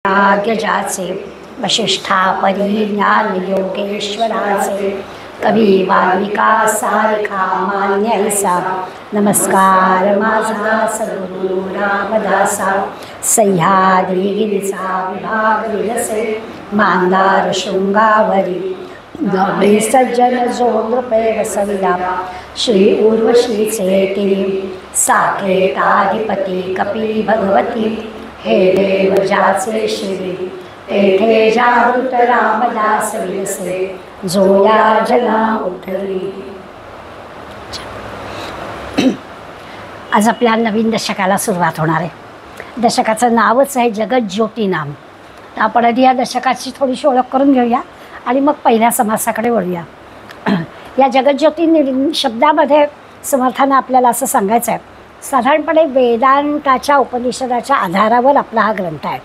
ज्याचे वशिष्ठापरी ज्ञान योगेश्वराचे कवी वाल्मिका सारखा मान्य ऐसा नमस्कार माझा सद्गुरु रामदासा सह्याद्री गिरीचा विभाग विलसे मांदार शृंगावरी गवळी सज्जन जो नृपे वसविला श्री उर्वशीचे तिरी साकेताधिपती कपी भगवती हे देव ज्याचे श्री तेथे जागृत रामदास विलसे जो या जना उठली. आज आपल्या नवीन दशकाला सुरुवात होणार आहे. दशकाचं नावच आहे जगज्योती नाम. तर आपण आधी या दशकाची थोडीशी ओळख करून घेऊया आणि मग पहिल्या समासाकडे वळूया. या जगज्योती शब्दामध्ये समर्थानं आपल्याला असं सांगायचं आहे, साधारणपणे वेदांताच्या उपनिषदाच्या आधारावर आपला हा ग्रंथ आहे.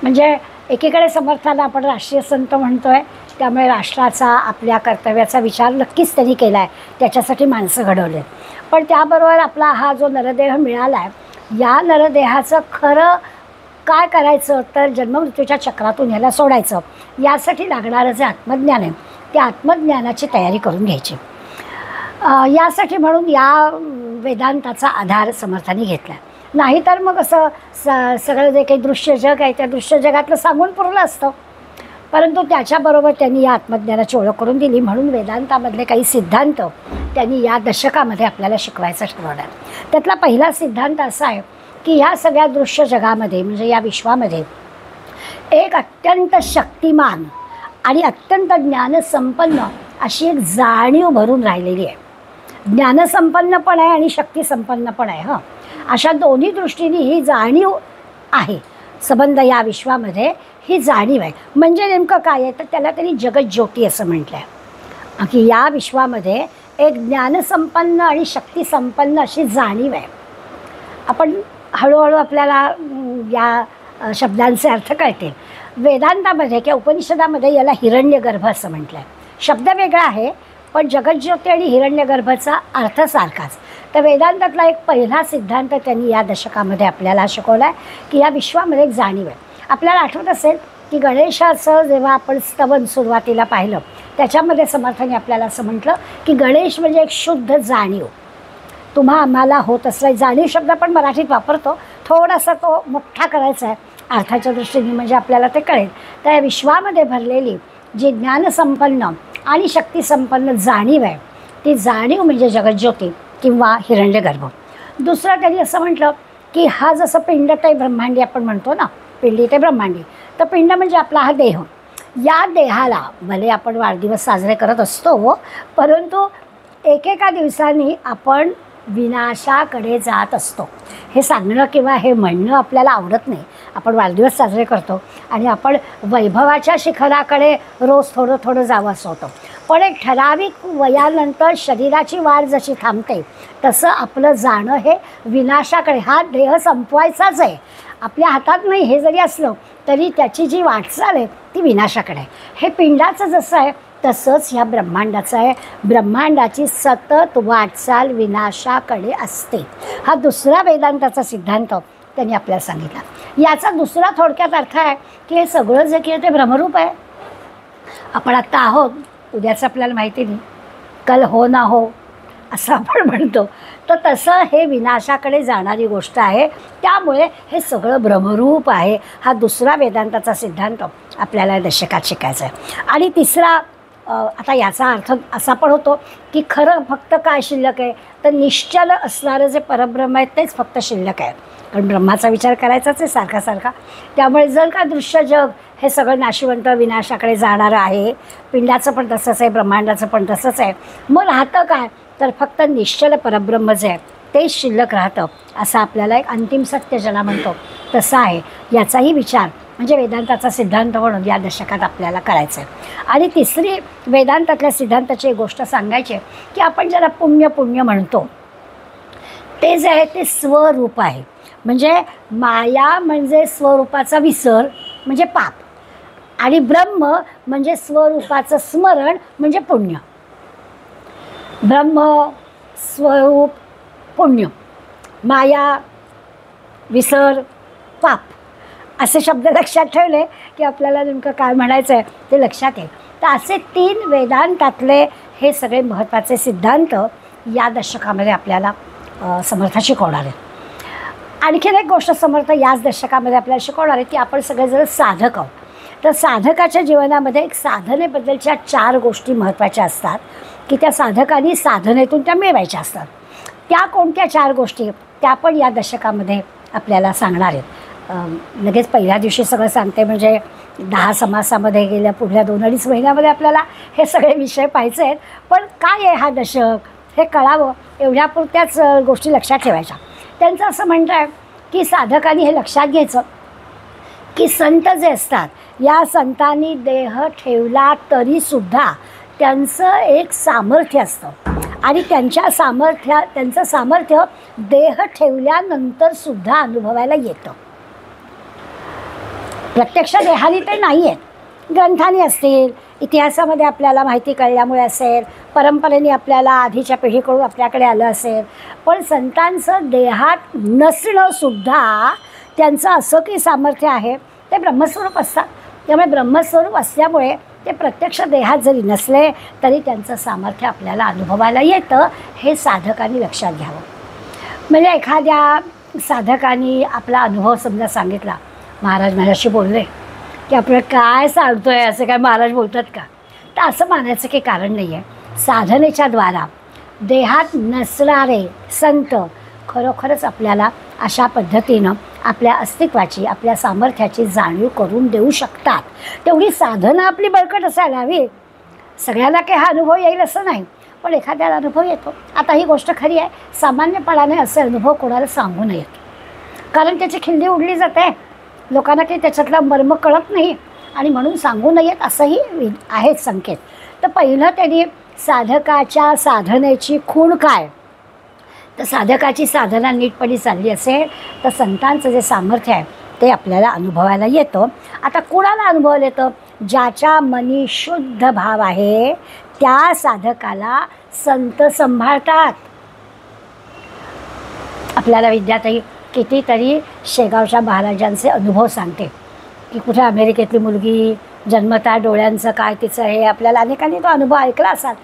म्हणजे एकीकडे समर्थानं आपण राष्ट्रीय संत म्हणतो आहे, त्यामुळे राष्ट्राचा आपल्या कर्तव्याचा विचार नक्कीच त्यांनी केला आहे, त्याच्यासाठी माणसं घडवले. पण त्याबरोबर आपला हा जो नरदेह मिळाला आहे, या नरदेहाचं खरं काय करायचं तर जन्ममृत्यूच्या चक्रातून ह्याला सोडायचं, यासाठी लागणारं जे आत्मज्ञान आहे त्या आत्मज्ञानाची तयारी करून घ्यायची. यासाठी म्हणून या वेदांताचा आधार समर्थांनी घेतला. नाहीतर मग असं सगळं जे काही दृश्य जग आहे त्या दृश्य जगातलं सांगून पुरलं असतं. परंतु त्याच्याबरोबर त्यांनी या आत्मज्ञानाची ओळख करून दिली. म्हणून वेदांतामधले काही सिद्धांत त्यांनी या दशकामध्ये आपल्याला शिकवायचं ठरवलं. त्यातला पहिला सिद्धांत असा आहे की ह्या सगळ्या दृश्य जगामध्ये म्हणजे या विश्वामध्ये एक अत्यंत शक्तिमान आणि अत्यंत ज्ञानसंपन्न अशी एक जाणीव भरून राहिलेली आहे. ज्ञानसंपन्न पण आहे आणि शक्तिसंपन्न पण आहे. अशा दोन्ही दृष्टीने ही जाणीव आहे. संबंध या विश्वामध्ये ही जाणीव आहे. म्हणजे नेमकं काय आहे तर त्याला त्यांनी जगज्योती असं म्हटलं आहे की या विश्वामध्ये एक ज्ञानसंपन्न आणि शक्तिसंपन्न अशी जाणीव आहे. आपण हळूहळू आपल्याला या शब्दांचे अर्थ कळतील. वेदांतामध्ये किंवा उपनिषदामध्ये याला हिरण्यगर्भ असं म्हटलं आहे. शब्द वेगळा आहे पण जगज्योती आणि हिरण्यगर्भाचा अर्थ सारखाच. तर वेदांतातला एक पहिला सिद्धांत त्यांनी या दशकामध्ये आपल्याला शिकवला आहे की या विश्वामध्ये एक जाणीव आहे. आपल्याला आठवत असेल की गणेशाचं जेव्हा आपण स्तवन सुरुवातीला पाहिलं त्याच्यामध्ये समर्थाने आपल्याला असं म्हटलं की गणेश म्हणजे एक शुद्ध जाणीव. तुम्हा आम्हाला होत असला जाणीव शब्द आपण मराठीत वापरतो, थोडासा तो मोठा करायचा आहे अर्थाच्या दृष्टीने म्हणजे आपल्याला ते कळेल. तर या विश्वामध्ये भरलेली जी ज्ञानसंपन्न आणि शक्तिसंपन्न जाणीव आहे ती जाणीव म्हणजे जगज्योती किंवा हिरण्यगर्भ. दुसरं त्यांनी असं म्हटलं की हा जसं पिंड ते ब्रह्मांडी आपण म्हणतो ना, पिंडी ते ब्रह्मांडी, तर पिंड म्हणजे आपला हा देह. या देहाला भले आपण वाढदिवस साजरे करत असतो परंतु एकेका दिवसांनी आपण विनाशाकडे जात असतो. हे सांगणं किंवा हे म्हणणं आपल्याला आवडत नाही. आपण वाढदिवस साजरे करतो आणि आपण वैभवाच्या शिखराकडे रोज थोडं थोडं जावं असं होतं. पण एक ठराविक वयानंतर शरीराची वाढ जशी थांबते तसं आपलं जाणं हे विनाशाकडे, हा देह संपवायचाच आहे, आपल्या हातात नाही हे जरी असलं तरी त्याची जी वाटचाल आहे ती विनाशाकडे आहे. हे पिंडाचं जसं आहे तसंच ह्या ब्रह्मांडाचं आहे. ब्रह्मांडाची सतत वाटचाल विनाशाकडे असते. हा दुसरा वेदांताचा सिद्धांत त्यांनी आपल्याला सांगितला. याचा दुसरा थोडक्यात अर्थ आहे की हे सगळं जे की ते भ्रमरूप आहे. आपण आत्ता आहोत, उद्याचं आपल्याला माहिती नाही, कल हो ना हो असं आपण म्हणतो. तर तसं हे विनाशाकडे जाणारी गोष्ट आहे. त्यामुळे हे सगळं भ्रमरूप आहे. हा दुसरा वेदांताचा सिद्धांत आपल्याला दशकात शिकायचा आहे. आणि तिसरा आता याचा अर्थ असा पण होतो की खरं फक्त काय शिल्लक आहे तर निश्चल असणारं जे परब्रह्म आहे तेच फक्त शिल्लक आहे. कारण ब्रह्माचा विचार करायचाच आहे सारखा सारखा. त्यामुळे जर का दृश्य जग हे सगळं नाशिवंत विनाशाकडे जाणारं आहे, पिंडाचं पण तसंच आहे, ब्रह्मांडाचं पण तसंच आहे, मग राहतं काय तर फक्त निश्चल परब्रह्म जे आहे तेच शिल्लक राहतं. असं आपल्याला एक अंतिम सत्य ज्याला म्हणतो तसं आहे. याचाही विचार म्हणजे वेदांताचा सिद्धांत म्हणून या दशकात आपल्याला करायचं आहे. आणि तिसरी वेदांतातल्या सिद्धांताची एक गोष्ट सांगायची आहे की आपण ज्याला पुण्य पुण्य म्हणतो ते जे आहे ते स्वरूप आहे. म्हणजे माया म्हणजे स्वरूपाचा विसर म्हणजे पाप आणि ब्रह्म म्हणजे स्वरूपाचं स्मरण म्हणजे पुण्य. ब्रह्म, स्वरूप, पुण्य, माया, विसर, पाप असे शब्द लक्षात ठेवले की आपल्याला नेमकं काय म्हणायचं आहे ते लक्षात येईल. तर असे 3 वेदांतातले हे सगळे महत्त्वाचे सिद्धांत या दशकामध्ये आपल्याला समर्थ शिकवणार आहेत. आणखीन एक गोष्ट समर्थ याच दशकामध्ये आपल्याला शिकवणार आहे की आपण सगळेजण साधक आहोत. तर साधकाच्या जीवनामध्ये एक साधनेबद्दलच्या 4 गोष्टी महत्त्वाच्या असतात की त्या साधकांनी साधनेतून त्या मिळवायच्या असतात. त्या कोणत्या 4 गोष्टी त्या पण या दशकामध्ये आपल्याला सांगणार आहेत. लगेच पहिल्या दिवशी सगळं सांगते म्हणजे 10 समासामध्ये गेल्या पुढल्या 2-2.5 महिन्यामध्ये आपल्याला हे सगळे विषय पाहायचे आहेत. पण काय आहे हा दशक हे कळावं एवढ्यापुरत्याच गोष्टी लक्षात ठेवायच्या. त्यांचं असं म्हणणं आहे की साधकांनी हे लक्षात घ्यायचं की संत जे असतात या संतांनी देह ठेवला तरीसुद्धा त्यांचं एक सामर्थ्य असतं आणि त्यांचं सामर्थ्य देह ठेवल्यानंतरसुद्धा अनुभवायला येतं. प्रत्यक्ष देहाने ते नाही आहेत, ग्रंथांनी असतील, इतिहासामध्ये आपल्याला माहिती कळल्यामुळे असेल, परंपरेने आपल्याला आधीच्या पिढीकडून आपल्याकडे आलं असेल. पण संतांचं देहात नसणंसुद्धा त्यांचं असं की सामर्थ्य आहे ते ब्रह्मस्वरूप असतात. त्यामुळे ब्रह्मस्वरूप असल्यामुळे ते प्रत्यक्ष देहात जरी नसले तरी त्यांचं सामर्थ्य आपल्याला अनुभवायला येतं. हे साधकांनी लक्षात घ्यावं. म्हणजे एखाद्या साधकांनी आपला अनुभव समजा सांगितला, महाराज माझ्याशी बोलले की आपलं काय सांगतोय असं काय महाराज बोलतात का, तर असं मानायचं काही कारण नाही आहे. साधनेच्या द्वारा देहात नसणारे संत खरोखरच आपल्याला अशा पद्धतीनं आपल्या अस्तित्वाची आपल्या सामर्थ्याची जाणीव करून देऊ शकतात. तेवढी साधना आपली बळकट असायला हवी. सगळ्यांना काही हा अनुभव येईल असं नाही, पण एखाद्याला अनुभव येतो. आता ही गोष्ट खरी आहे, सामान्यपणाने असे अनुभव कोणाला सांगू नयेत, कारण त्याची खिल्ली उडली जाते. लोकांना काही त्याच्यातला मर्म कळत नाही आणि म्हणून सांगू नयेत असंही आहेत संकेत. तर पहिलं त्यांनी साधकाच्या साधनेची खूण काय, तर साधकाची साधना नीटपणे चालली असेल तर संतांचं जे सामर्थ्य आहे ते आपल्याला अनुभवायला येतं. आता कुणाला अनुभवायला येतं, ज्याच्या मनी शुद्ध भाव आहे त्या साधकाला संत सांभाळतात. आपल्याला विद्याताई कितीतरी शेगावच्या महाराजांचे अनुभव सांगते की कुठे अमेरिकेतली मुलगी जन्मता डोळ्यांचं काय तिचं हे आपल्याला अनेकांनी तो अनुभव ऐकला असाल.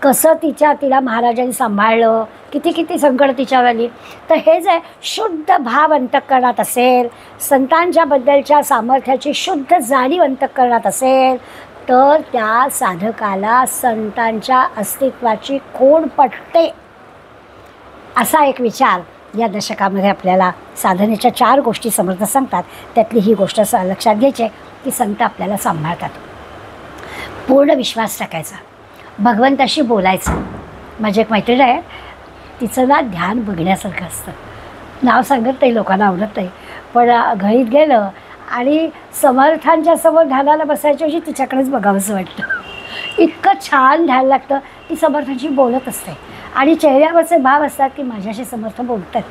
कसं तिला महाराजांनी सांभाळलं, किती संकट तिच्यावर आली. तर हे जे शुद्ध भाव अंतःकरणात असेल, संतांच्याबद्दलच्या सामर्थ्याची शुद्ध जाणीव अंतःकरणात असेल तर त्या साधकाला संतांच्या अस्तित्वाची खूण पटते. असा एक विचार या दशकामध्ये आपल्याला साधनेच्या 4 गोष्टी समर्थ सांगतात. त्यातली ही गोष्ट लक्षात घ्यायची आहे की संत आपल्याला सांभाळतात. पूर्ण विश्वास टाकायचा, भगवंताशी बोलायचं. माझी एक मैत्रीण आहे, तिचं ना ध्यान बघण्यासारखं असतं. नाव सांगत नाही, लोकांना आवडत नाही, पण घरीत गेलं आणि समर्थांच्या समोर ध्यानाला बसायच्या ऐवजी तिच्याकडेच बघावंसं वाटतं. इतकं छान ध्यान लागतं. ती समर्थांशी बोलत असते आणि चेहऱ्यावरचे भाव असतात की माझ्याशी समर्थ बोलतात.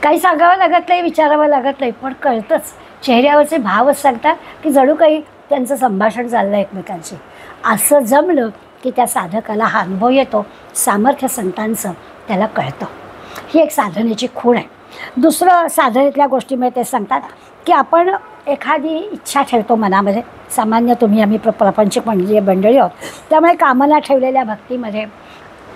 काही सांगावं लागत नाही, विचारावं लागत नाही, पण कळतंच. चेहऱ्यावरचे भावच सांगतात की जणू काही त्यांचं संभाषण चाललं एकमेकांशी. असं जमलं की त्या साधकाला हा अनुभव येतो, सामर्थ्य संतांचं त्याला कळतं. ही एक साधनेची खूण आहे. दुसरं साधनेतल्या गोष्टीमुळे ते सांगतात की आपण एखादी इच्छा ठेवतो मनामध्ये. सामान्य तुम्ही आम्ही प्रपंचिक मंडळी आहोत, त्यामुळे कामना ठेवलेल्या भक्तीमध्ये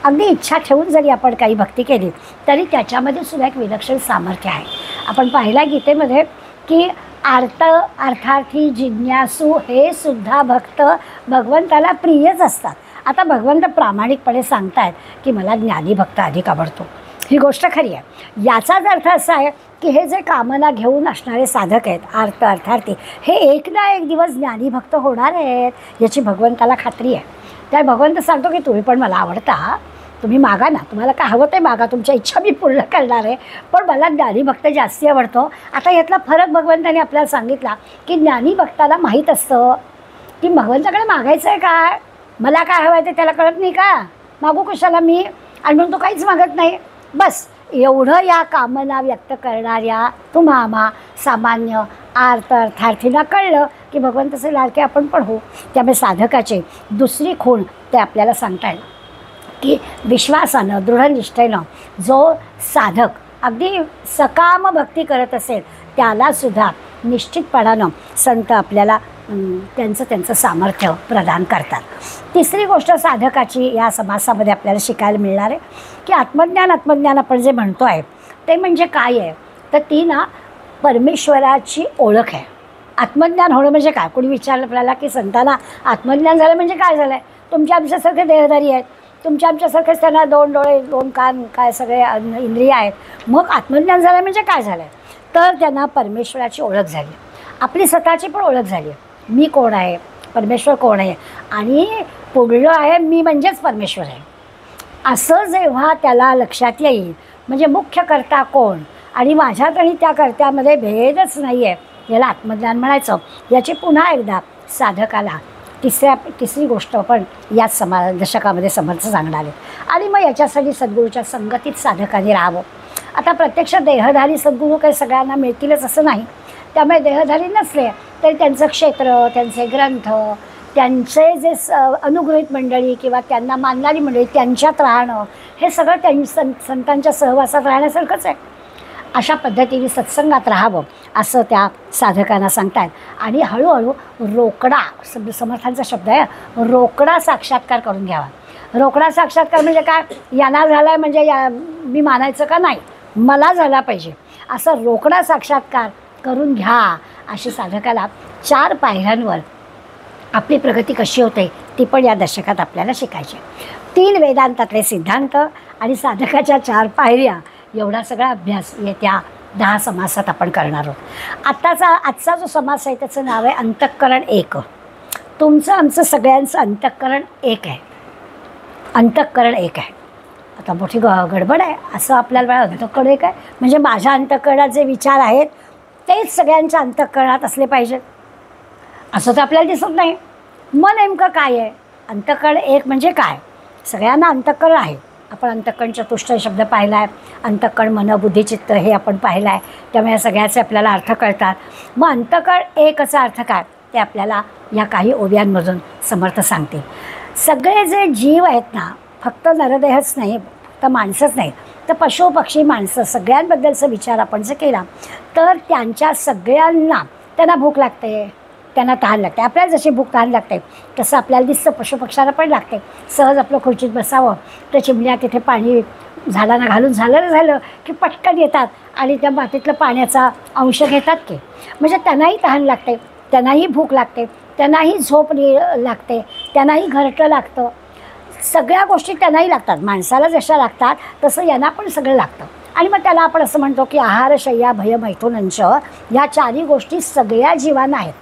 अगदी इच्छा ठेवून जरी आपण काही भक्ती केली तरी त्याच्यामध्ये सुद्धा एक विलक्षण सामर्थ्य आहे. आपण पाहिला गीतेमध्ये की अर्थार्थी जिज्ञासू हे सुद्धा भक्त भगवंताला प्रियच असतात. आता भगवंत प्रामाणिकपणे सांगतायत की मला ज्ञानी भक्त अधिक आवडतो. ही गोष्ट खरी आहे. याचाच अर्थ असा आहे की हे जे कामना घेऊन असणारे साधक आहेत अर्थार्थी, हे एक ना एक दिवस ज्ञानी भक्त होणार आहेत याची भगवंताला खात्री आहे. त्या भगवंत सांगतो की तुम्ही पण मला आवडता, तुम्ही मागा ना, तुम्हाला काय हवं ते मागा, तुमच्या इच्छा मी पूर्ण करणार आहे, पण मला ज्ञानी भक्त जास्ती आवडतो. आता यातला फरक भगवंताने आपल्याला सांगितला की ज्ञानी भक्ताला माहीत असतं की भगवंताकडे मागायचं आहे काय, मला काय हवं आहे ते त्याला कळत नाही का, मागू कशाला मी, आणि म्हणून तो काहीच मागत नाही. बस एवढं या कामना व्यक्त करणाऱ्या तुम्हा सामान्य अर्थार्थींना कळलं की भगवंताचे लाडके आपण पण हो. त्यामुळे साधकाचे दुसरी खूण ते आपल्याला सांगता येईल की विश्वासानं दृढनिष्ठेनं जो साधक अगदी सकाम भक्ती करत असेल त्यालासुद्धा निश्चितपणानं संत आपल्याला त्यांचं सामर्थ्य प्रदान करतात. तिसरी गोष्ट साधकाची या समासामध्ये आपल्याला शिकायला मिळणार आहे की आत्मज्ञान आपण जे म्हणतो आहे ते म्हणजे काय आहे, तर ती ना परमेश्वराची ओळख आहे. आत्मज्ञान होणं म्हणजे काय? कोणी विचारलं आपल्याला की संतांना आत्मज्ञान झालं म्हणजे काय झालं आहे? तुमच्या आमच्यासारखे देहधारी आहेत, तुमच्या आमच्यासारखेच त्यांना 2 डोळे 2 कान काय सगळे इंद्रिय आहेत, मग आत्मज्ञान झालं म्हणजे काय झालं आहे? तर त्यांना परमेश्वराची ओळख झाली, आपली स्वतःची पण ओळख झाली. मी कोण आहे, परमेश्वर कोण आहे, आणि पुढलं आहे मी म्हणजेच परमेश्वर आहे, असं जेव्हा त्याला लक्षात येईल म्हणजे मुख्य कर्ता कोण आणि माझ्यात आणि त्या कर्त्यामध्ये भेदच नाही आहे, याला आत्मज्ञान म्हणायचं. याची पुन्हा एकदा साधकाला तिसरी गोष्ट पण याच दशकामध्ये समर्थ सांगणार आहे. आणि मग याच्यासाठी सद्गुरूच्या संगतीत साधकाने राहावं. आता प्रत्यक्ष देहधारी सद्गुरू काही सगळ्यांना मिळतीलच असं नाही, त्यामुळे देहधारी नसले तरी त्यांचं क्षेत्र, त्यांचे ग्रंथ, त्यांचे जे अनुग्रहित मंडळी किंवा त्यांना मानणारी मंडळी त्यांच्यात राहणं हे सगळं संतांच्या सहवासात राहण्यासारखंच आहे. अशा पद्धतीने सत्संगात राहावं असं त्या साधकांना सांगतात. आणि हळूहळू रोकडा समर्थांचा शब्द आहे, रोकडा साक्षात्कार करून घ्यावा. रोकडा साक्षात्कार म्हणजे काय? यांना झाला आहे म्हणजे मी मानायचं का नाही, मला झाला पाहिजे असं रोकडा साक्षात्कार करून घ्या. अशी साधकाला 4 पायऱ्यांवर आपली प्रगती कशी होते ती पण या दशकात आपल्याला शिकायची. 3 वेदांतातले सिद्धांत आणि साधकाच्या 4 पायऱ्या एवढा सगळा अभ्यास येत्या 10 समासात आपण करणार आहोत. आजचा जो समास आहे त्याचं नाव आहे अंतःकरण एक. तुमचं आमचं सगळ्यांचं अंतःकरण एक आहे, अंतःकरण एक आहे. आता मोठी गडबड आहे असं आपल्याला अंतःकरण एक आहे म्हणजे माझ्या अंतःकरणात जे विचार आहेत तेच सगळ्यांच्या अंतःकरणात असले पाहिजेत असं तर आपल्याला दिसत नाही. मग नेमकं काय आहे? अंतःकरण एक म्हणजे काय? सगळ्यांना अंतःकरण आहे. आपण अंतःकरण चतुष्टय शब्द पाहिला आहे, अंतःकरण मन बुद्धी चित्त हे आपण पाहिलं आहे, त्यामुळे सगळ्याचे आपल्याला अर्थ कळतात. मग अंतःकरण एकचा अर्थ काय ते आपल्याला या काही ओव्यांमधून समर्थ सांगतील. सगळे जे जीव आहेत ना, फक्त नरदेहच नाही, फक्त माणसंच नाही, तर पशु पक्षी माणसं सगळ्यांबद्दलचा विचार आपण जर केला तर त्यांच्या सगळ्यांना त्यांना भूक लागते, त्यांना तहान लागते. आपल्याला जशी भूक तहान लागते तसं आपल्याला दिसतं पशुपक्ष्यांना पण लागते. सहज आपलं खुर्चीत बसावं तर चिमण्या तिथे पाणी झाडांना घालून झालं की पटकन येतात आणि त्या मातीतलं पाण्याचा अंश घेतात की, म्हणजे त्यांनाही तहान लागते, त्यांनाही भूक लागते, त्यांनाही झोप लागते, त्यांनाही घरटं लागतं, सगळ्या गोष्टी त्यांनाही लागतात. माणसाला जशा लागतात तसं यांना पण सगळं लागतं. आणि मग त्याला आपण असं म्हणतो की आहार शय्या भय मैथुनंच या 4ही गोष्टी सगळ्या जीवांना आहेत,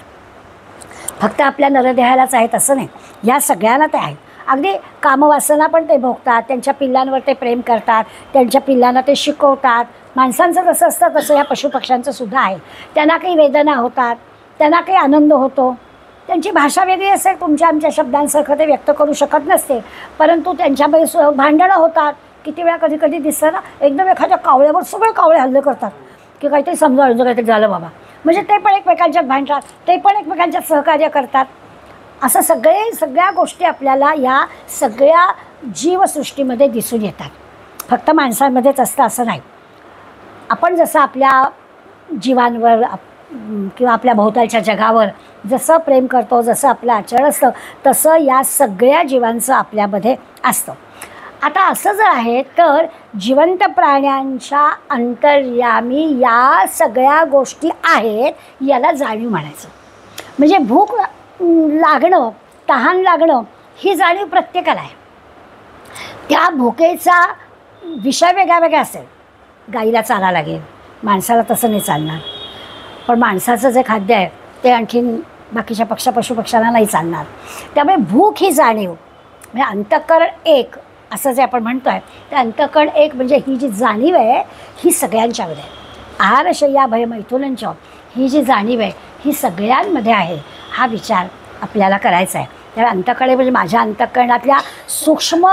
फक्त आपल्या नरदेहालाच आहेत असं नाही, या सगळ्यांना ते आहेत. अगदी कामवासना पण ते भोगतात, त्यांच्या पिल्लांवर ते प्रेम करतात, त्यांच्या पिल्लांना ते शिकवतात. माणसांचं जसं असतं तसं या पशुपक्ष्यांचं सुद्धा आहे. त्यांना काही वेदना होतात, त्यांना काही आनंद होतो, त्यांची भाषा वेगळी असेल, तुमच्या आमच्या शब्दांसारखं ते व्यक्त करू शकत नसते, परंतु त्यांच्यामध्ये भांडणं होतात. किती वेळा कधी कधी दिसतं ना, एकदम एखाद्या कावळ्यावर सगळे कावळे हल्ले करतात की काहीतरी समजा काहीतरी झालं बाबा, म्हणजे ते पण एकमेकांच्यात भांडतात, ते पण एकमेकांच्यात सहकार्य करतात. असं सगळ्या गोष्टी आपल्याला या सगळ्या जीवसृष्टीमध्ये दिसून येतात, फक्त माणसांमध्येच असतं असं नाही. आपण जसं आपल्या जीवांवर किंवा आपल्या भोवतालच्या जगावर जसं प्रेम करतो, जसं आपलं आचरण असतं तसं या सगळ्या जीवांचं आपल्यामध्ये असतं. आता असं जर आहे तर जिवंत प्राण्यांच्या अंतर्यामी या सगळ्या गोष्टी आहेत याला जाणीव म्हणायचं. म्हणजे भूक लागणं, तहान लागणं ही जाणीव प्रत्येकाला आहे. त्या भुकेचा विषय वेगळा वेगळा असेल. गाईला चारा लागेल, माणसाला तसं नाही चालणार, पण माणसाचं जे खाद्य आहे ते आणखीन बाकीच्या पशुपक्ष्यांना नाही चालणार. त्यामुळे भूक ही जाणीव म्हणजे अंतःकरण एक असं जे आपण म्हणतो आहे ते अंतःकरण एक म्हणजे ही जी जाणीव आहे ही सगळ्यांच्यामध्ये आहे. आहार शय्या भय मैथुनंच ही जी जाणीव आहे ही सगळ्यांमध्ये आहे, हा विचार आपल्याला करायचा आहे. त्यामुळे अंतःकरण म्हणजे माझ्या अंतःकरणातल्या सूक्ष्म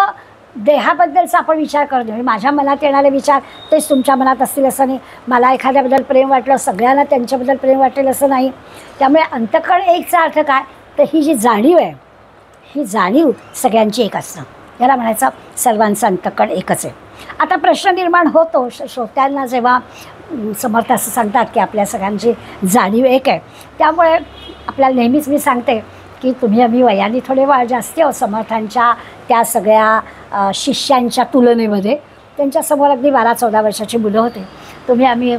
देहाबद्दलचा आपण विचार करतो. म्हणजे माझ्या मनात येणारे विचार तेच तुमच्या मनात असतील असं नाही, मला एखाद्याबद्दल प्रेम वाटलं सगळ्यांना त्यांच्याबद्दल प्रेम वाटेल असं नाही. त्यामुळे अंतःकरण एकचा अर्थ काय तर ही जी जाणीव आहे ही जाणीव सगळ्यांची एक असणं, याला म्हणायचं सर्वांचं अंतःकरण एकच आहे. आता प्रश्न निर्माण होतो श्रोत्यांना जेव्हा समर्थ असं सांगतात की आपल्या सगळ्यांची जाणीव एक आहे. त्यामुळे आपल्याला नेहमीच मी सांगते की तुम्ही आम्ही वयाने थोडे जास्ती आहोत समर्थांच्या त्या सगळ्या शिष्यांच्या तुलनेमध्ये. त्यांच्यासमोर अगदी 12-14 वर्षाची मुलं होते. तुम्ही आम्ही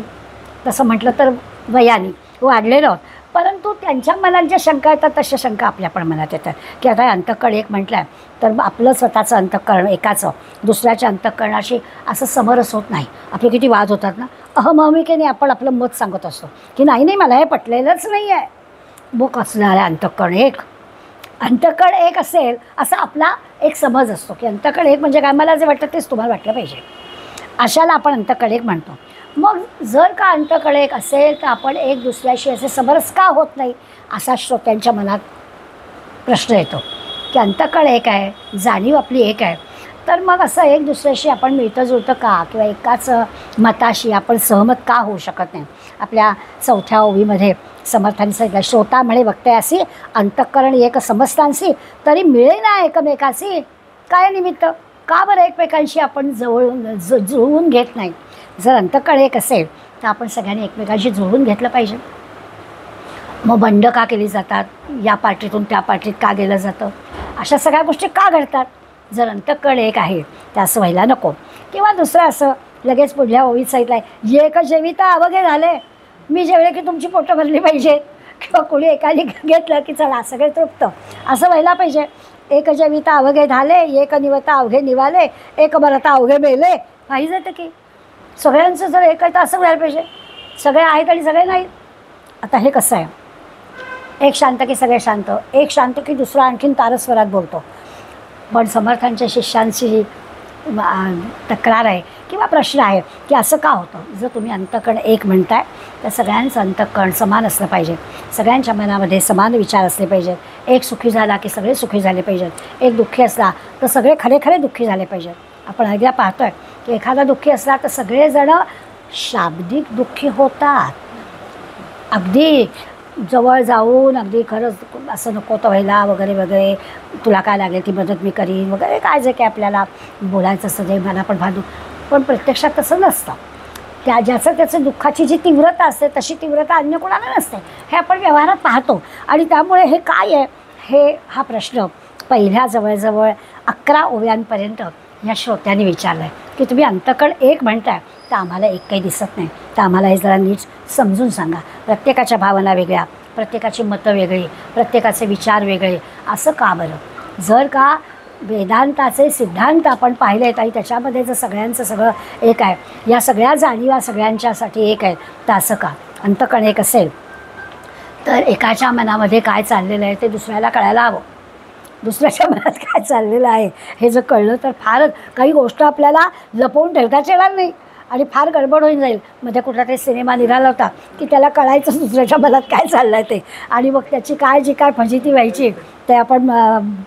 तसं म्हटलं तर वयाने वाढलेलो आहोत. परंतु त्यांच्या मनात ज्या शंका येतात तशा शंका आपल्या पण मनात येतात की आता अंतःकरण एक म्हटलं तर आपलं स्वतःचं अंतःकरण एकाचं दुसऱ्याच्या अंतःकरणाशी असं समरस होत नाही. आपले किती वाद होतात ना. अहमहमिकेने आपण आपलं मत सांगत असतो की नाही नाही मला हे पटलेलंच नाही आहे. मग असणारं अंतःकरण एक, अंतःकरण एक असेल असा आपला एक समज असतो की अंतःकरण एक म्हणजे काय, मला जे वाटतं तेच तुम्हाला वाटलं पाहिजे, अशाला आपण अंतःकरण एक म्हणतो. मग जर का अंतःकरण एक असेल तर आपण एक दुसऱ्याशी असे समरस का होत नाही असा श्रोत्यांच्या मनात प्रश्न येतो की अंतःकरण एक आहे, जाणीव आपली एक आहे, तर मग असं एक दुसऱ्याशी आपण मिळतं जुळतं का किंवा एकाच मताशी आपण सहमत का होऊ शकत नाही. आपल्या 4थ्या ओवीमध्ये समर्थांनी सांगितलं, श्रोता म्हणे वक्त्यासी अंतःकरण एक समजतांसी तरी मिळे ना एकमेकासी. काय निमित्त, का बरं एकमेकांशी आपण जुळवून घेत नाही. जर अंतःकरण एक असेल तर आपण सगळ्यांनी एकमेकांशी जुळवून घेतलं पाहिजे. मग बंड का केली जातात, या पार्टीतून त्या पार्टीत का गेलं जातं, अशा सगळ्या गोष्टी का घडतात. जर अंतःकरण एक आहे तर असं व्हायला नको. किंवा दुसरं असं लगेच पुढल्या ओळीत सांगितलं आहे, एक जेविता अवघे झाले, मी जेवले की तुमची पोटं भरली पाहिजे. किंवा कोणी एकाने घेतलं की चला सगळे तृप्त असं व्हायला पाहिजे. एक जेविता अवघे झाले, एक निवता अवघे निवाले, एक मरता अवघे मेले. काही जातं की सगळ्यांचं जर एक आहे तर असं व्हायला पाहिजे. सगळे आहेत आणि सगळे नाहीत. आता हे कसं आहे, एक शांत की सगळे शांत, एक शांत की दुसरा आणखीन तारस्वरात बोलतो. पण समर्थांच्या शिष्यांची तक्रार आहे किंवा प्रश्न आहे की असं का होतं. जर तुम्ही अंतःकरण एक म्हणताय तर सगळ्यांचं अंतःकरण समान असलं पाहिजे, सगळ्यांच्या मनामध्ये समान विचार असले पाहिजेत. एक सुखी झाला की सगळे सुखी झाले पाहिजेत, एक दुःखी असला तर सगळे खरे खरे दुःखी झाले पाहिजेत. आपण एकदा पाहतो आहे की एखादा दुःखी असला तर सगळेजणं शाब्दिक दुःखी होतात. अगदी जवळ जाऊन अगदी खरंच असं नको तर व्हायला वगैरे वगैरे, तुला काय लागेल ती मदत मी करीन वगैरे, काय जे काय आपल्याला बोलायचं असतं ते मला पण भांडू. पण प्रत्यक्षात तसं नसतं. त्याचं दुःखाची जी तीव्रता असते तशी तीव्रता अन्य कोणाला नसते. हे आपण व्यवहारात पाहतो. आणि त्यामुळे हे काय आहे हा प्रश्न पहिल्या जवळजवळ 11 ओव्यांपर्यंत या श्रोत्यांनी विचारलं आहे की तुम्ही अंतःकरण एक म्हणताय तर आम्हाला एक काही दिसत नाही, तर आम्हाला हे जरा नीट समजून सांगा. प्रत्येकाच्या भावना वेगळ्या, प्रत्येकाची मतं वेगळी, प्रत्येकाचे विचार वेगळे, असं का बरं. जर का वेदांताचे सिद्धांत आपण पाहिले आहेत आणि त्याच्यामध्ये जर सगळ्यांचं सगळं एक आहे, या सगळ्या जाणीवा सगळ्यांच्यासाठी एक आहेत, तर असं का. अंतःकरण एक असेल तर एकाच्या मनामध्ये काय चाललेलं आहे ते दुसऱ्याला कळायला हवं. दुसऱ्याच्या मनात काय चाललेलं आहे हे जर कळलं तर फारच काही गोष्ट आपल्याला लपवून ठेवताच येणार नाही आणि फार गडबड होऊन जाईल. मध्ये कुठला तरी सिनेमा निघाला होता की त्याला कळायचं दुसऱ्याच्या मनात काय चाललं आहे ते, आणि मग त्याची जी काय फजिती व्हायची ते आपण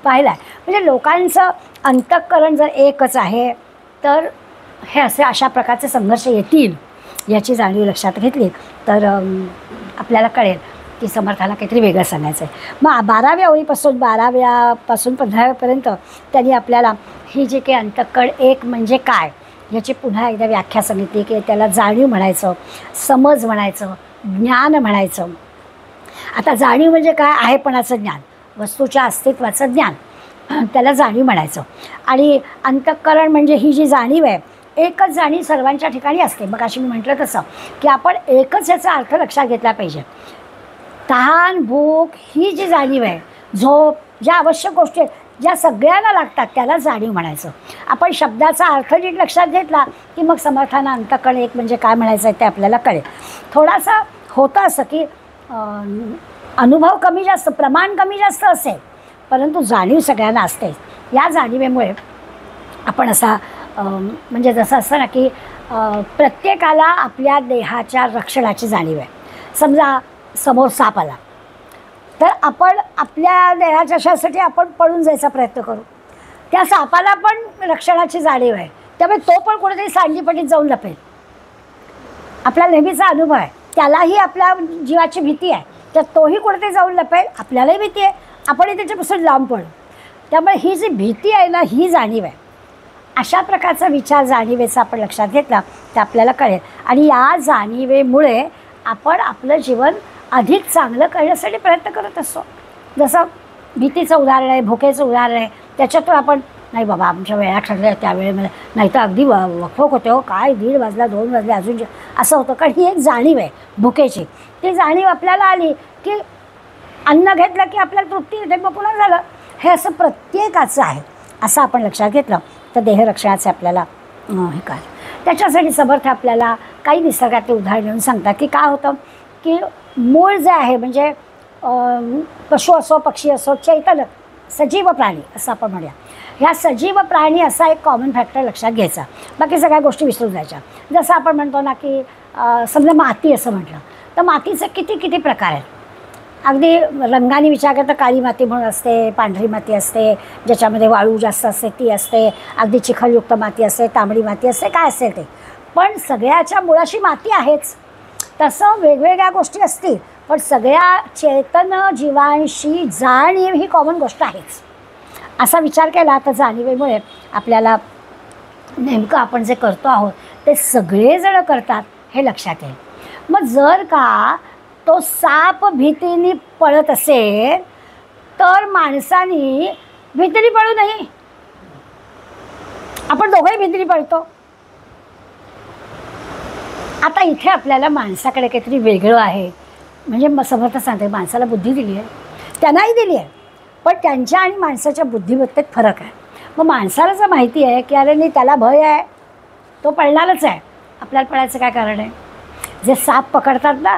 पाहिलं आहे. म्हणजे लोकांचं अंतःकरण जर एकच आहे तर हे अशा प्रकारचे संघर्ष येतील याची जाणीव लक्षात घेतली तर आपल्याला कळेल की समर्थाला काहीतरी वेगळं सांगायचं आहे. मग 12व्या ओळीपासून 12व्यापासून 15व्यापर्यंत त्यांनी आपल्याला ही जी काही अंतःकरण एक म्हणजे काय याची पुन्हा एकदा व्याख्या सांगितली की त्याला जाणीव म्हणायचं, समज म्हणायचं, ज्ञान म्हणायचं. आता जाणीव म्हणजे काय, आहेपणाचं ज्ञान, वस्तूच्या अस्तित्वाचं ज्ञान, त्याला जाणीव म्हणायचं. आणि अंतःकरण म्हणजे ही जी जाणीव आहे, एकच जाणीव सर्वांच्या ठिकाणी असते. मग अशी मी म्हटलं तसं की आपण एकच याचा अर्थ लक्षात घेतला पाहिजे. तहान, भूक ही जी जाणीव आहे, झोप, ज्या आवश्यक गोष्टी आहेत ज्या सगळ्यांना लागतात त्याला जाणीव म्हणायचं. आपण शब्दाचा अर्थ नीट लक्षात घेतला की मग समर्थांना अंतःकरण एक म्हणजे काय म्हणायचं आहे ते आपल्याला कळेल. थोडासा होतं असं की अनुभव कमी जास्त, प्रमाण कमी जास्त असेल, परंतु जाणीव सगळ्यांना असते. या जाणीवेमुळे आपण असा म्हणजे जसं असतं ना की प्रत्येकाला आपल्या देहाच्या रक्षणाची जाणीव आहे. समजा समोर साप आला तर आपण आपल्या देहाच्या रक्षणासाठी आपण पळून जायचा प्रयत्न करू. त्या सापाला पण रक्षणाची जाणीव आहे, त्यामुळे तो पण कुठेतरी सांडलीपटीत जाऊन लपेल. आपला नेहमीचा अनुभव आहे, त्यालाही आपल्या जीवाची भीती आहे, तर तोही कुठेतरी जाऊन लपेल. आपल्यालाही भीती आहे, आपणही त्याच्यापासून लांब पडू. त्यामुळे ही जी भीती आहे ना ही जाणीव आहे. अशा प्रकारचा विचार जाणीवेचा आपण लक्षात घेतला तर आपल्याला कळेल आणि या जाणीवेमुळे आपण आपलं जीवन अधिक चांगलं करण्यासाठी प्रयत्न करत असतो. जसं भीतीचं उदाहरण आहे, भुकेचं उदाहरण आहे, त्याच्यातून आपण नाही बाबा आमच्या वेळा ठरल्या त्यावेळेमध्ये नाही तर अगदी वखवक होते हो, काय 1:30 वाजला 2 वाजले अजून असं होतं. कारण ही एक जाणीव आहे भुकेची. ती जाणीव आपल्याला आली की अन्न घेतलं की आपल्याला तृप्ती येते, मग पुन्हा झालं. हे असं प्रत्येकाचं आहे. असं आपण लक्षात घेतलं तर देहरक्षणाचे आपल्याला हे काय त्याच्यासाठी समर्थ आपल्याला काही निसर्गातले उदाहरण देऊन सांगतात की काय होतं की मूळ जे आहे म्हणजे पशु असो पक्षी असो चैतन्य सजीव प्राणी असं आपण म्हणूया. ह्या सजीव प्राणी असा एक कॉमन फॅक्टर लक्षात घ्यायचा, बाकी सगळ्या गोष्टी विसरून जायच्या. जसं आपण म्हणतो ना की समजा माती असं म्हटलं तर मातीचे किती किती प्रकार आहेत. अगदी रंगाने विचार करता काळी माती म्हणून असते, पांढरी माती असते ज्याच्यामध्ये वाळू जास्त असते ती असते, अगदी चिखलयुक्त माती असते, तांबडी माती असते, काय असेल ते. पण सगळ्याच्या मुळाशी माती आहेच. तसं वेगवेगळ्या गोष्टी असतील पण सगळ्या चेतन जीवांशी जाणीव ही कॉमन गोष्ट आहेच. असा विचार केला तर जाणीवेमुळे आपल्याला नेमकं आपण जे करतो आहोत ते सगळेजण करतात हे लक्षात येईल. मग जर का तो साप भीतीने पळत असेल तर माणसानी भीतीने पळू नये. आपण दोघंही भीतीने पळतो. आता इथे आपल्याला माणसाकडे काहीतरी वेगळं आहे. म्हणजे समर्थ सांगते माणसाला बुद्धी दिली आहे, त्यांनाही दिली आहे, पण त्यांच्या आणि माणसाच्या बुद्धिमत्तेत फरक आहे. मग माणसाला जर माहिती आहे की अरे नाही त्याला भय आहे तो पळणारच आहे, आपल्याला पळायचं काय कारण आहे. जे साप पकडतात ना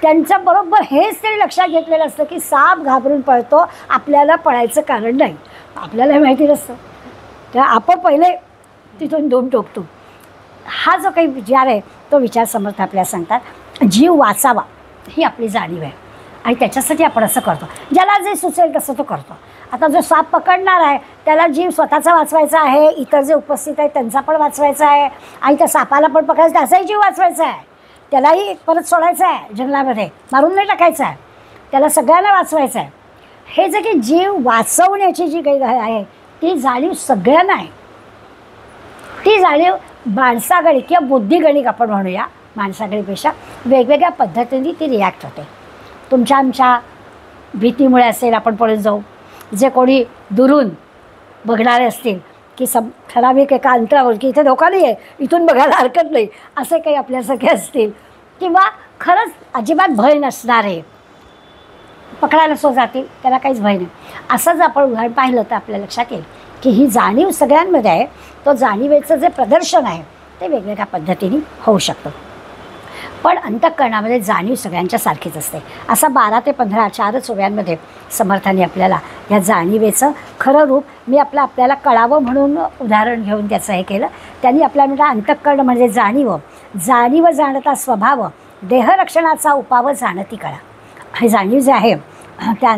त्यांच्या बरोबर हेच तरी लक्षात घेतलेलं असतं की साप घाबरून पळतो, आपल्याला पळायचं कारण नाही. आपल्याला हे माहिती नसतं तर आपण पहिले तिथून धूम टोकतो. हा जो काही विचार आहे तो विचार समर्थ आपल्याला सांगतात जीव वाचावा ही आपली जाणीव आहे आणि त्याच्यासाठी आपण असं करतो. ज्याला जे सुचेल तसं तो करतो. आता जो साप पकडणार आहे त्याला जीव स्वतःचा वाचवायचा आहे, इतर जे उपस्थित आहेत त्यांचा पण वाचवायचा आहे आणि त्या सापाला पण पकडायचा त्याचाही जीव वाचवायचा आहे. त्यालाही परत सोडायचं आहे जंगलामध्ये, मारून नाही टाकायचं आहे, त्याला सगळ्यांना वाचवायचं आहे. हे जे काही जीव वाचवण्याची जी काही आहे ती जाणीव सगळ्यांना आहे. ती जाणीव माणसागणिक किंवा बुद्धिगणिक आपण म्हणूया, माणसागणिकपेक्षा वेगवेगळ्या पद्धतीने ती रिॲक्ट होते. तुमच्या आमच्या भीतीमुळे असेल आपण पळून जाऊ, जे कोणी दुरून बघणारे असतील की ठराविक एका अंतरावर की इथे धोका नाही आहे इथून बघायला हरकत नाही असे काही आपल्यासारखे असतील, किंवा खरंच अजिबात भय नसणारे पकडायला सो जातील त्याला काहीच भय नाही, असं जर आपण उदाहरण पाहिलं तर आपल्या लक्षात येईल की ही जाणीव सगळ्यांमध्ये आहे. तो जाणीवेचं जे प्रदर्शन आहे ते वेगवेगळ्या पद्धतीने होऊ शकतं. पण अंतःकरणामध्ये जाणीव सगळ्यांच्या सारखीच असते. असा 12 ते 15 4च ओव्यांमध्ये समर्थाने आपल्याला या जाणीवेचं खरं रूप मी आपल्याला कळावं म्हणून उदाहरण घेऊन त्याचं हे केलं. त्यांनी आपल्याला म्हटलं अंतःकरण म्हणजे जाणीव, जाणीव जाणता स्वभाव, देहरक्षणाचा उपाव जाणती कळा. हे जाणीव जे आहे त्या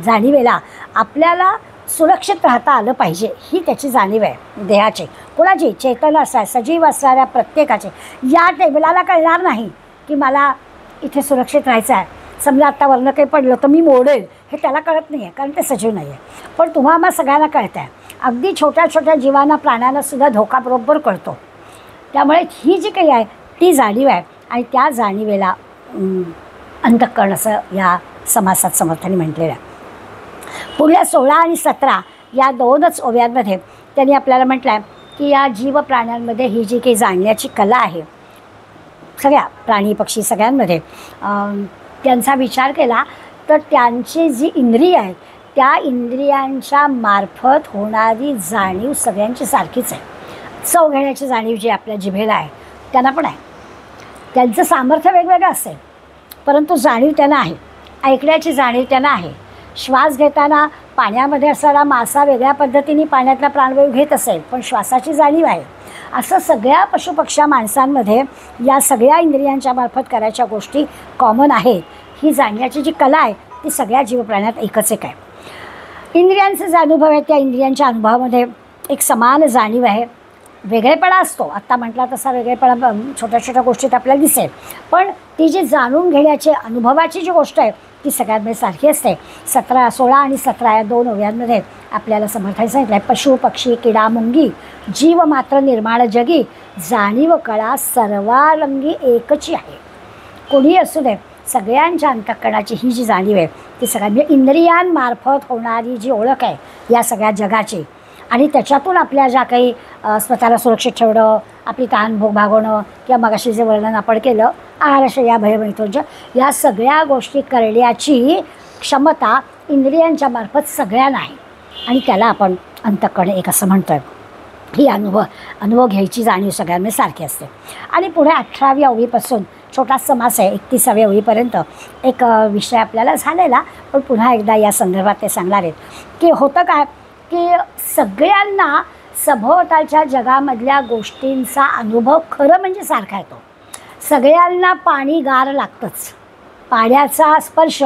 जाणीवेला आपल्याला सुरक्षित राहता आलं पाहिजे ही त्याची जाणीव आहे देहाची. कुणाची चैतन्य असणार सजीव असणाऱ्या प्रत्येकाचे. या टेबलाला कळणार नाही की मला इथे सुरक्षित राहायचं आहे, समजा आत्ता वरनं काही पडलं तर मी मोडेल, हे त्याला कळत नाही आहे कारण ते सजीव नाही आहे. पण तुम्हा आम्हा सगळ्यांना कळतं आहे. अगदी छोट्या छोट्या जीवांना प्राण्यांनासुद्धा धोका बरोबर कळतो. त्यामुळे ही जी काही आहे ती जाणीव आहे आणि त्या जाणीवेला अंतःकरण असं या समासात समर्थाने म्हटलेलं आहे. पुढल्या 16 आणि 17 या 2च ओव्यांमध्ये त्यांनी आपल्याला म्हटलं आहे की या जीव प्राण्यांमध्ये ही जी काही जाणण्याची कला आहे सगळ्या प्राणी पक्षी सगळ्यांमध्ये त्यांचा विचार केला तर त्यांची जी इंद्रिय आहे त्या इंद्रियांच्या मार्फत होणारी जाणीव सगळ्यांची सारखीच आहे. चव घेण्याची जाणीव जी आपल्या जिभेला आहे त्यांना पण आहे. त्यांचं सामर्थ्य वेगवेगळं असेल परंतु जाणीव त्यांना आहे. ऐकण्याची जाणीव त्यांना आहे. श्वास घेताना पाण्यामध्ये असणारा मासा वेगळ्या पद्धतीने पाण्यातला प्राणवायू घेत असेल पण श्वासाची जाणीव आहे. असं सगळ्या पशुपक्ष्या माणसांमध्ये या सगळ्या इंद्रियांच्या मार्फत करायच्या गोष्टी कॉमन आहेत. ही जाणण्याची जी कला आहे ती सगळ्या जीवप्राण्यात एकच एक आहे. इंद्रियांचे जे अनुभव आहेत त्या इंद्रियांच्या अनुभवामध्ये एक समान जाणीव आहे. वेगळेपणा असतो आत्ता म्हटला तसा वेगळेपणा छोट्या छोट्या गोष्टीत आपल्याला दिसेल, पण ती जी जाणून घेण्याची अनुभवाची जी गोष्ट आहे ती सगळ्यांमध्ये सारखी असते. 16 आणि 17 या 2 ओव्यांमध्ये आपल्याला समर्थाने सांगितलं आहे, पशु पक्षी किडा मुंगी जीव मात्र निर्माण जगी जाणीव कळा सर्वांगी एकची आहे. कोणी असू दे, सगळ्यांच्या अंतःकरणाची ही जी जाणीव आहे ती सगळ्यांनी इंद्रियांमार्फत होणारी जी ओळख आहे या सगळ्या जगाची, आणि त्याच्यातून आपल्या ज्या काही स्वतःला सुरक्षित ठेवणं, आपली तहान भूक भागवणं, किंवा मगाशी जे वर्णन आपण केलं आहारशय्या भयमैथुनच्या, या सगळ्या गोष्टी करण्याची क्षमता इंद्रियांच्या मार्फत सगळ्यांना आहे, आणि त्याला आपण अंतःकरण एक असं म्हणतो आहे. ही अनुभव घ्यायची जाणीव सगळ्यांमध्ये सारखी असते. आणि पुढे 18व्या ओळीपासून छोटा समास आहे 31व्या ओळीपर्यंत एक विषय आपल्याला झालेला, पण पुन्हा एकदा या संदर्भात ते सांगणार आहेत की होतं काय की सगळ्यांना सभोवतालच्या जगामधल्या गोष्टींचा अनुभव खरं म्हणजे सारखा येतो. सगळ्यांना पाणी गार लागतंच. पाण्याचा स्पर्श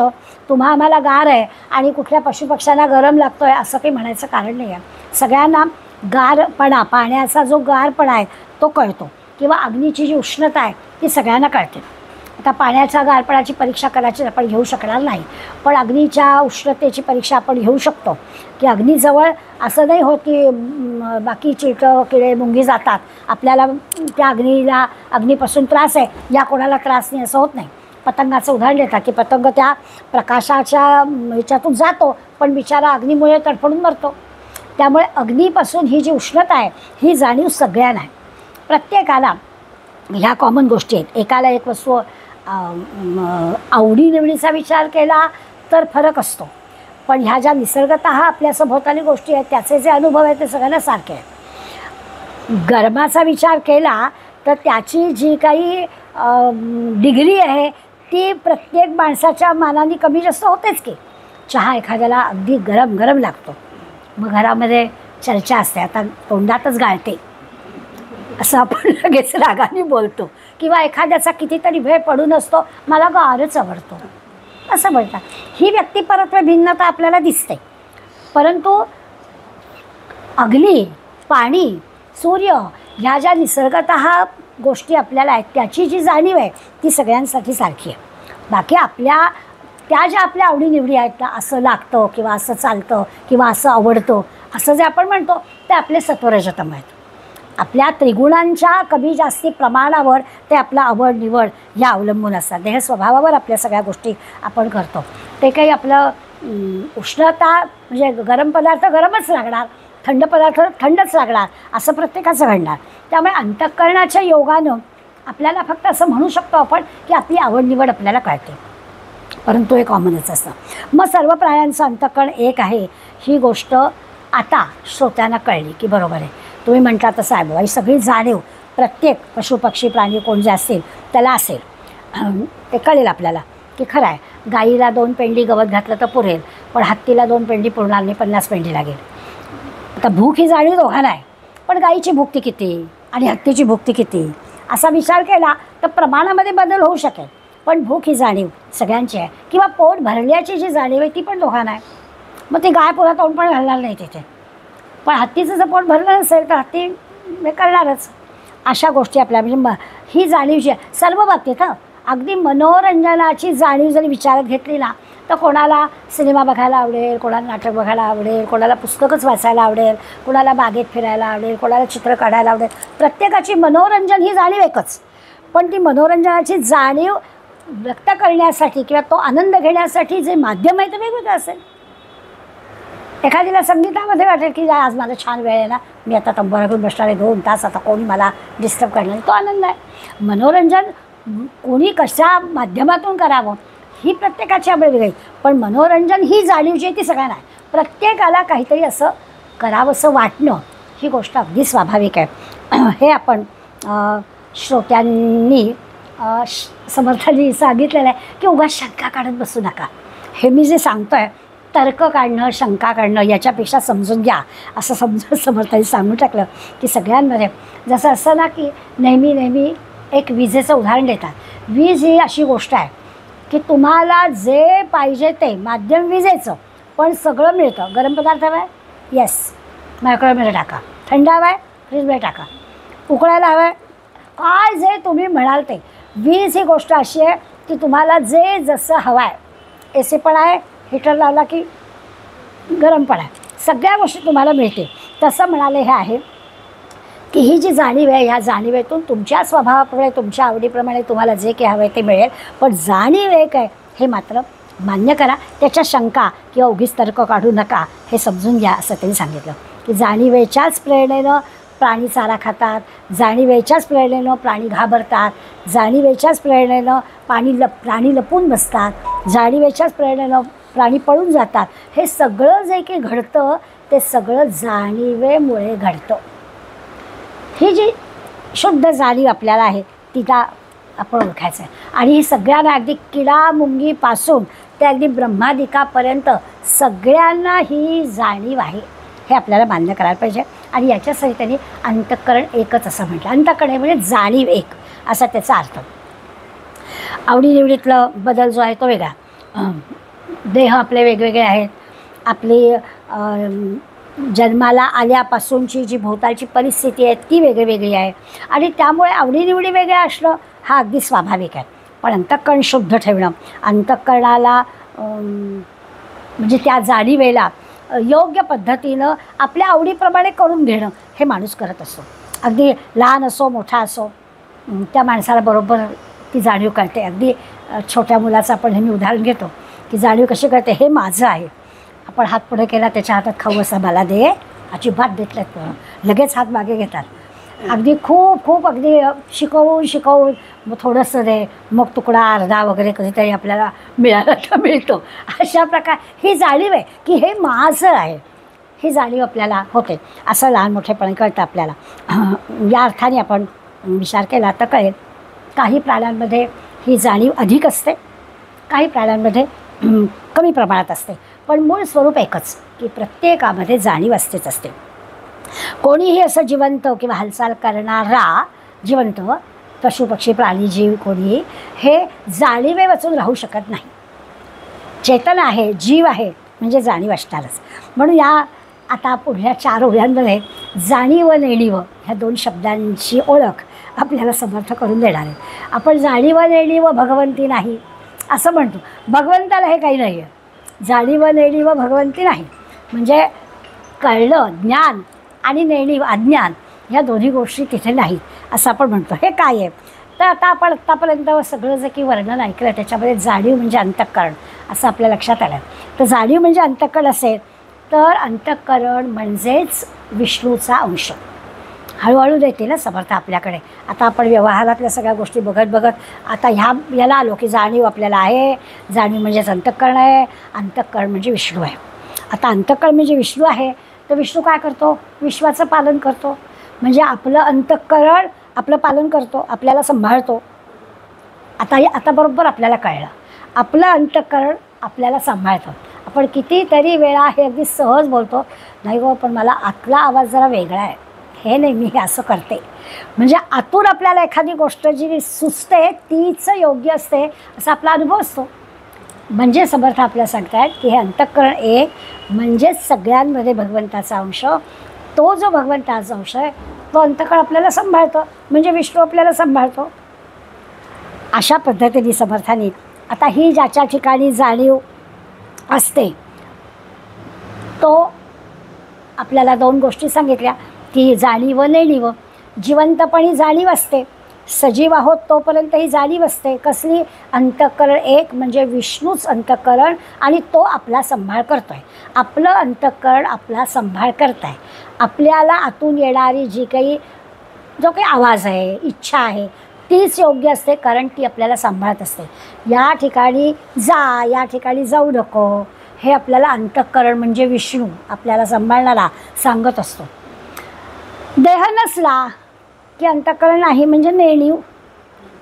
तुम्हा आम्हाला गार आहे आणि कुठल्या पशुपक्ष्यांना गरम लागतो आहे असं काही म्हणायचं कारण नाही आहे. सगळ्यांना गारपणा, पाण्याचा जो गारपणा आहे तो कळतो, किंवा अग्नीची जी उष्णता आहे ती सगळ्यांना कळते. आता पाण्याच्या गारपणाची परीक्षा करायची आपण घेऊ शकणार नाही, पण अग्नीच्या उष्णतेची परीक्षा आपण घेऊ शकतो. की अग्नीजवळ असं नाही होत की बाकी चिटं किडे मुंगी जातात, आपल्याला त्या अग्नीपासून त्रास आहे, या कोणाला त्रास नाही असं होत नाही. पतंगाचं उदाहरण देतात की पतंग त्या प्रकाशाच्या ह्याच्यातून जातो, पण बिचारा अग्नीमुळे तडफडून मरतो. त्यामुळे अग्नीपासून ही जी उष्णता आहे ही जाणीव सगळ्यांना आहे. प्रत्येकाला ह्या कॉमन गोष्टी आहेत. एकाला एक वस्तू आवडीनिवडीचा विचार केला तर फरक असतो, पण ह्या ज्या निसर्गतः आपल्या सभोवताली गोष्टी आहेत त्याचे जे अनुभव आहेत ते सगळ्यांना सारखे आहेत. गरमाचा विचार केला तर त्याची जी काही डिग्री आहे ती प्रत्येक माणसाच्या मानाने कमी जास्त होतेच की. चहा एखाद्याला अगदी गरम गरम लागतो, मग घरामध्ये चर्चा असते, आता तोंडातच गाळते असं आपण लगेच रागाने बोलतो, किंवा एखाद्याचा कितीतरी वेळ पडून असतो, मला गारच आवडतो असं म्हणतात. ही व्यक्तिपरत्वे भिन्नता आपल्याला दिसते, परंतु अग्नी, पाणी, सूर्य ह्या ज्या निसर्गतः गोष्टी आपल्याला आहेत त्याची जी जाणीव आहे ती सगळ्यांसाठी सारखी आहे. बाकी त्या ज्या आपल्या आवडीनिवडी आहेत त्या असं लागतं किंवा असं चालतं किंवा असं आवडतं असं जे आपण म्हणतो ते आपले सत्वरजतम आहेत. आपल्या त्रिगुणांच्या कमी जास्ती प्रमाणावर ते आपला आवड निवड ह्या अवलंबून असतात. देह स्वभावावर आपल्या सगळ्या गोष्टी आपण करतो. ते काही आपलं उष्णता म्हणजे गरम पदार्थ गरमच लागणार, थंड पदार्थ थंडच लागणार असं प्रत्येकाचं घडणार. त्यामुळे अंतःकरणाच्या योगानं आपल्याला फक्त असं म्हणू शकतो आपण की आपली आवड निवड आपल्याला कळते, परंतु हे कॉमनच असतं. मग सर्व प्राण्यांचं अंतःकरण एक आहे ही गोष्ट आता श्रोत्यांना कळली की बरोबर आहे. तुम्ही म्हटला तसं आहे बाबा, ही सगळी जाणीव प्रत्येक पशुपक्षी प्राणी कोण जे असतील त्याला असेल. ते कळेल आपल्याला की खरं आहे, गाईला 2 पेंडी गवत घातलं तर पुरेल, पण हत्तीला 2 पेंडी पुरणार नाही, 50 पेंडी लागेल. आता भूक ही जाणीव दोघांना आहे, पण गाईची भुकती किती आणि हत्तीची भुकती किती असा विचार केला तर प्रमाणामध्ये बदल होऊ शकेल, पण भूक ही जाणीव सगळ्यांची आहे. किंवा पोट भरल्याची जी जाणीव आहे ती पण दोघांना आहे. मग ती गाय पुरा तोंड पण घालणार नाही तिथे, पण हत्तीचं जर पोट भरलं नसेल तर हत्ती करणारच. अशा गोष्टी आपल्या म्हणजे ही जाणीव जी आहे सर्व बाबतीत. अगदी मनोरंजनाची जाणीव जरी विचारात घेतली ना तर कोणाला सिनेमा बघायला आवडेल, कोणाला नाटक बघायला आवडेल, कोणाला पुस्तकच वाचायला आवडेल, कोणाला बागेत फिरायला आवडेल, कोणाला चित्र काढायला आवडेल. प्रत्येकाची मनोरंजन ही जाणीव एकच, पण ती मनोरंजनाची जाणीव व्यक्त करण्यासाठी किंवा तो आनंद घेण्यासाठी जे माध्यम आहे ते वेगवेगळं असेल. एखादीला संगीतामध्ये वाटेल की आज माझा छान वेळ आहे ना, मी आता तंबोरा घेऊन बसणार आहे 2 तास, आता कोणी मला डिस्टर्ब करणार नाही, तो आनंद आहे. मनोरंजन कोणी कशा माध्यमातून करावं ही प्रत्येकाची आवड वेगळी, पण मनोरंजन ही जाणीव जी आहे ती सगळ्यांना आहे. प्रत्येकाला काहीतरी असं करावंसं वाटणं ही गोष्ट अगदी स्वाभाविक आहे. हे आपण श्रोत्यांनी समर्थांनी सांगितलेलं आहे की उगाच शंका काढत बसू नका. हे मी जे सांगतो आहे तर्क काढणं, शंका काढणं याच्यापेक्षा समजून घ्या असं समर्थांनी सांगून टाकलं की सगळ्यांमध्ये जसं असं ना की नेहमी एक विजेचं उदाहरण देतात. वीज ही अशी गोष्ट आहे की तुम्हाला जे पाहिजे ते माध्यम विजेचं, पण सगळं मिळतं. गरम पदार्थ हवा आहे, येस मायक्रोवेव्हमध्ये टाका. थंड हवा आहे, फ्रीजमध्ये टाका. उकळायला हवं आहे, काय जे तुम्ही म्हणाल ते. वीज ही गोष्ट अशी आहे की तुम्हाला जे जसं हवं आहे AC पण आहे, हीटर लावला की गरम पण आहे, सगळ्या गोष्टी तुम्हाला मिळते. तसं म्हणाले हे आहे की ही जी जाणीव आहे, ह्या जाणीवेतून तुमच्या स्वभावाप्रमाणे, तुमच्या आवडीप्रमाणे तुम्हाला जे काही हवं आहे ते मिळेल. पण जाणीव एक आहे हे मात्र मान्य करा. त्याच्या शंका किंवा उगीच तर्क काढू नका, हे समजून घ्या असं त्यांनी सांगितलं. की जाणीवेच्याच प्रेरणेनं प्राणी चारा खातात, जाणीवेच्याच प्रेरणेनं प्राणी घाबरतात, जाणीवेच्याच प्रेरणेनं प्राणी लपून बसतात, जाणीवेच्याच प्रेरणेनं प्राणी पळून जातात. हे सगळं जे काही घडतं ते सगळं जाणीवेमुळे घडतं. ही जी शुद्ध जाणीव आपल्याला आहे तिला आपण ओळखायचं आहे. आणि ही सगळ्यांना अगदी किडा मुंगीपासून ते अगदी ब्रह्मादिकापर्यंत सगळ्यांना ही जाणीव आहे हे आपल्याला मान्य करायला पाहिजे. आणि याच्यासाठी त्यांनी अंतःकरण एकच असं म्हटलं. अंतःकरण म्हणजे जाणीव एक असा त्याचा अर्थ. आवडीनिवडीतलं बदल जो आहे तो वेगळा. देह आपले वेगवेगळे आहेत, आपली जन्माला आल्यापासूनची जी भोवतालची परिस्थिती आहे ती वेगळी आहे. आणि त्यामुळे आवडीनिवडी वेगळ्या असणं हा अगदी स्वाभाविक आहे. पण अंतःकरण शुद्ध ठेवणं, अंतःकरणाला म्हणजे त्या जाणीवेला योग्य पद्धतीनं आपल्या आवडीप्रमाणे करून घेणं हे माणूस करत असतो. अगदी लहान असो मोठा असो त्या माणसाला बरोबर ती जाणीव कळते. अगदी छोट्या मुलाचं आपण नेहमी उदाहरण घेतो की जाणीव कशी कळते, हे माझं आहे. आपण हात पुढे केला, त्याच्या हातात खाऊ असं मला दे, अजिबात देत नाहीत, लगेच हात मागे घेतात. अगदी खूप अगदी शिकवून मग थोडंसं दे, मग तुकडा अर्धा वगैरे कधीतरी आपल्याला मिळाला तर मिळतो. अशा प्रकारे ही जाणीव आहे की हे माझं आहे, ही जाणीव आपल्याला होते. असं लहान मोठेपणे कळतं आपल्याला. या अर्थाने आपण विचार केला तर कळेल. काही प्राण्यांमध्ये ही जाणीव अधिक असते, काही प्राण्यांमध्ये कमी प्रमाणात असते. पण मूळ स्वरूप एकच की प्रत्येकामध्ये जाणीव असतेच असते. कोणीही असं जिवंत किंवा हालचाल करणारा जिवंत पशुपक्षी प्राणी जीव कोणीही हे जाणीवे वाचून राहू शकत नाही. चेतन आहे, जीव आहे म्हणजे जाणीव असणारच. म्हणून या आता पुढल्या 4 ओव्यांमध्ये जाणीव व नेणीव ह्या 2 शब्दांची ओळख आपल्याला समर्थ करून देणार आहे. आपण जाणीव नेणीव भगवंती नाही असं म्हणतो, भगवंताला हे काही नाही आहे. जाणीव नेणीव भगवंती नाही म्हणजे कळलं ज्ञान आणि नेणीव अज्ञान ह्या दोन्ही गोष्टी तिथे नाहीत असं आपण म्हणतो. हे काय आहे तर आता आपण आत्तापर्यंत सगळं जे की वर्णन ऐकलं त्याच्यामध्ये जाणीव म्हणजे अंतःकरण असं आपल्या लक्षात आलं. तर जाणीव म्हणजे अंतःकरण असेल तर अंतःकरण म्हणजेच विष्णूचा अंश. हळूहळू देते ना समर्थ आपल्याकडे. आता आपण व्यवहारातल्या सगळ्या गोष्टी बघत आता याला आलो की जाणीव आपल्याला आहे. जाणीव म्हणजेच अंतःकरण आहे, अंतःकरण म्हणजे विष्णू आहे. आता अंतःकरण म्हणजे विष्णू आहे तर विष्णू काय करतो, विश्वाचं पालन करतो. म्हणजे आपलं अंतःकरण आपलं पालन करतो, आपल्याला सांभाळतो. आता बरोबर आपल्याला कळलं, आपलं अंतःकरण आपल्याला सांभाळतं. आपण कितीतरी वेळा हे अगदी सहज बोलतो, नाही गो पण मला आतला आवाज जरा वेगळा आहे, हे नाही मी हे असं करते. म्हणजे आतून आपल्याला एखादी गोष्ट जी सुचते तीच योग्य असते असा आपला अनुभव असतो. म्हणजे समर्थ आपल्याला सांगतायत की हे अंतःकरण एक म्हणजेच सगळ्यांमध्ये भगवंताचा अंश. तो जो भगवंताचा अंश आहे तो अंतःकरण आपल्याला सांभाळतो म्हणजे विष्णू आपल्याला सांभाळतो. अशा पद्धतीने समर्थाने आता ही ज्याच्या ठिकाणी जाणीव असते तो आपल्याला 2 गोष्टी सांगितल्या की जाणीव नेणीव. जिवंतपणी जाणीव असते, सजीव आहोत तोपर्यंत ही जाणीव असते. कसली, अंतःकरण एक म्हणजे विष्णूच अंतःकरण आणि तो आपला सांभाळ करतो आहे. आपलं अंतःकरण आपला सांभाळ करत आहे. आपल्याला आतून येणारी जो काही आवाज आहे, इच्छा आहे तीच योग्य असते कारण ती आपल्याला सांभाळत असते. या ठिकाणी जा, या ठिकाणी जाऊ नको हे आपल्याला अंतःकरण म्हणजे विष्णू आपल्याला सांभाळणारा सांगत असतो. देह नसला की अंतःकरण नाही म्हणजे नेणीव.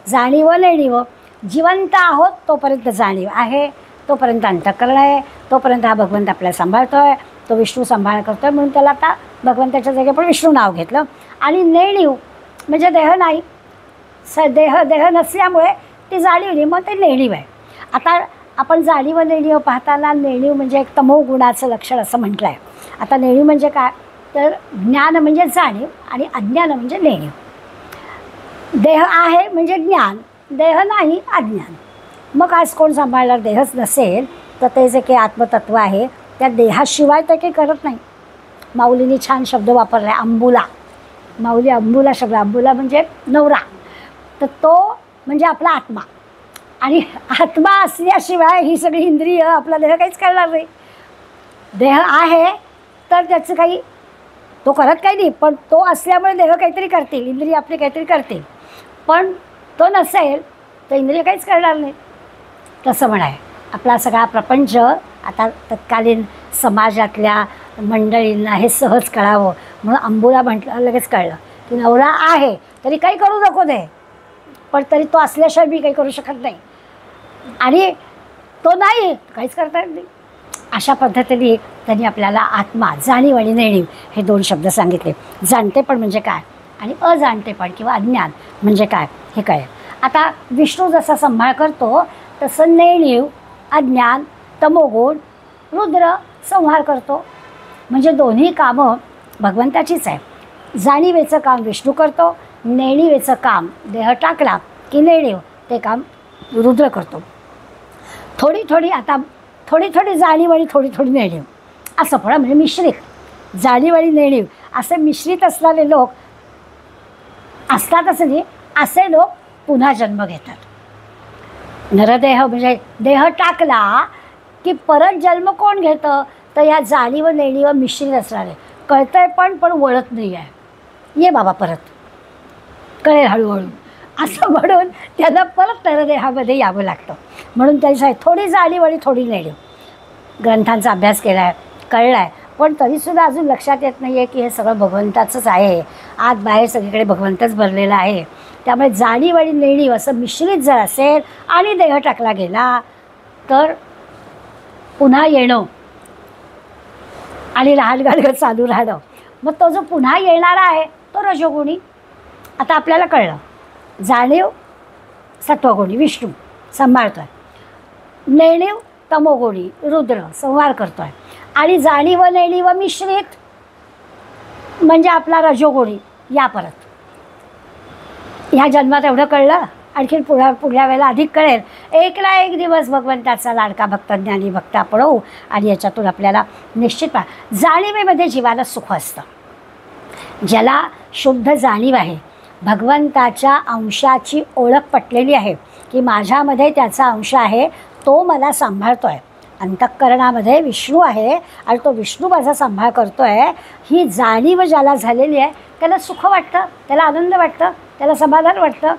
जाणीव नेणीव. जिवंत आहोत तोपर्यंत जाणीव आहे, तोपर्यंत अंतःकरण आहे, तोपर्यंत हा भगवंत आपल्याला सांभाळतो आहे, तो विष्णू सांभाळ करतो आहे म्हणून त्याला आता भगवंताच्या जागी पण विष्णू नाव घेतलं. आणि नेणीव म्हणजे देह नाही, देह नसल्यामुळे ती जाणीव नाही मग ते नेणीव आहे. आता आपण जाणीव नेणीव पाहताना नेणीव म्हणजे एक तमोगुणाचं लक्षण असं म्हटलं आहे. आता नेणीव म्हणजे काय तर ज्ञान म्हणजे जाणीव आणि अज्ञान म्हणजे नेणीव. देह आहे म्हणजे ज्ञान, देह नाही अज्ञान. मग आज कोण सांभाळणार? देहच नसेल तर ते जे काही आत्मतत्व आहे त्या देहाशिवाय तर काही करत नाही. माऊलींनी छान शब्द वापरला आहे, अंबुला. माऊली अंबुला शब्द, अंबुला म्हणजे नवरा, तर तो म्हणजे आपला आत्मा. आणि आत्मा असल्याशिवाय ही सगळी इंद्रिय, आपला देह काहीच करणार नाही. देह आहे तर त्याचं काही, तो करत काही नाही, पण तो असल्यामुळे देह काहीतरी करतील, इंद्रिय आपली काहीतरी करतील. पण तो नसेल तर इंद्रिय काहीच करणार नाही. तसं म्हणाय आपला सगळा प्रपंच आता तत्कालीन समाजातल्या मंडळींना हे सहज कळावं म्हणून अंबुला म्हटलं, लगेच कळलं की नवरा आहे तरी काही करू नको दे, पण तरी तो असल्याशिवाय मी काही करू शकत नाही, आणि तो नाही काहीच करता येत नाही. अशा पद्धतीने त्यांनी आपल्याला आत्मा, जाणीव आणि नेणीव हे 2 शब्द सांगितले. जाणतेपण म्हणजे काय आणि अजाणतेपण किंवा अज्ञान म्हणजे काय हे कळेल. आता विष्णू जसा संभाळ करतो तसं नेणीव, अज्ञान, तमोगुण, रुद्र संहार करतो. म्हणजे दोन्ही कामं भगवंताचीच आहे. जाणीवेचं काम विष्णू करतो, नेणीवेचं काम देह टाकला की नेणीव ते काम रुद्र करतो. थोडी थोडी जाणीव आणि थोडी थोडी नेणीव असं पण, म्हणजे मिश्रित. जाणीव आणि नेणीव असे मिश्रित असणारे लोक असतातच नाही, असे लोक पुन्हा जन्म घेतात. नरदेह म्हणजे देह टाकला की परत जन्म कोण घेतं? तर या जाणीव नेणीव मिश्रित असणारे. कळतंय पण वळत नाही आहे, ये बाबा परत, कळेल हळूहळू असं म्हणून त्यांना परत नरदेहामध्ये यावं लागतं. म्हणून त्यांची थोडी जाणीव आणि थोडी नेणीव. ग्रंथांचा अभ्यास केला आहे, कळला आहे, पण तरीसुद्धा अजून लक्षात येत नाही आहे की हे सगळं भगवंताचंच आहे. आत बाहेर सगळीकडे भगवंतच भरलेला आहे. त्यामुळे जाणीव आणि नेणीव असं मिश्रित जर असेल आणि देह टाकला गेला तर पुन्हा येणं आणि लहान चालू राहणं. मग तो जो पुन्हा येणारा आहे तो रजोगुणी. आता आपल्याला कळलं, जाणीव सत्वगुणी विष्णू सांभाळतो आहे, नेणीव तमोगुणी रुद्र संहार करतो आहे, आणि जाणीव नेणीव मिश्रित म्हणजे आपला रजोगुणी. या परत ह्या जन्मात एवढं कळलं, आणखीन पुढल्या वेळेला अधिक कळेल. एकला एक दिवस भगवंताचा लाडका भक्त ज्ञानी भक्त आपण होऊ, आणि याच्यातून आपल्याला निश्चित जाणीवेमध्ये जीवाला सुख असतं. ज्याला शुद्ध जाणीव आहे, भगवंताच्या अंशाची ओळख पटलेली आहे की माझ्यामध्ये त्याचा अंश आहे, तो मला सांभाळतो आहे, अंतःकरणामध्ये विष्णू आहे आणि तो विष्णू माझा सांभाळ करतो आहे, ही जाणीव ज्याला झालेली आहे त्याला सुख वाटतं, त्याला आनंद वाटतं, त्याला समाधान वाटतं.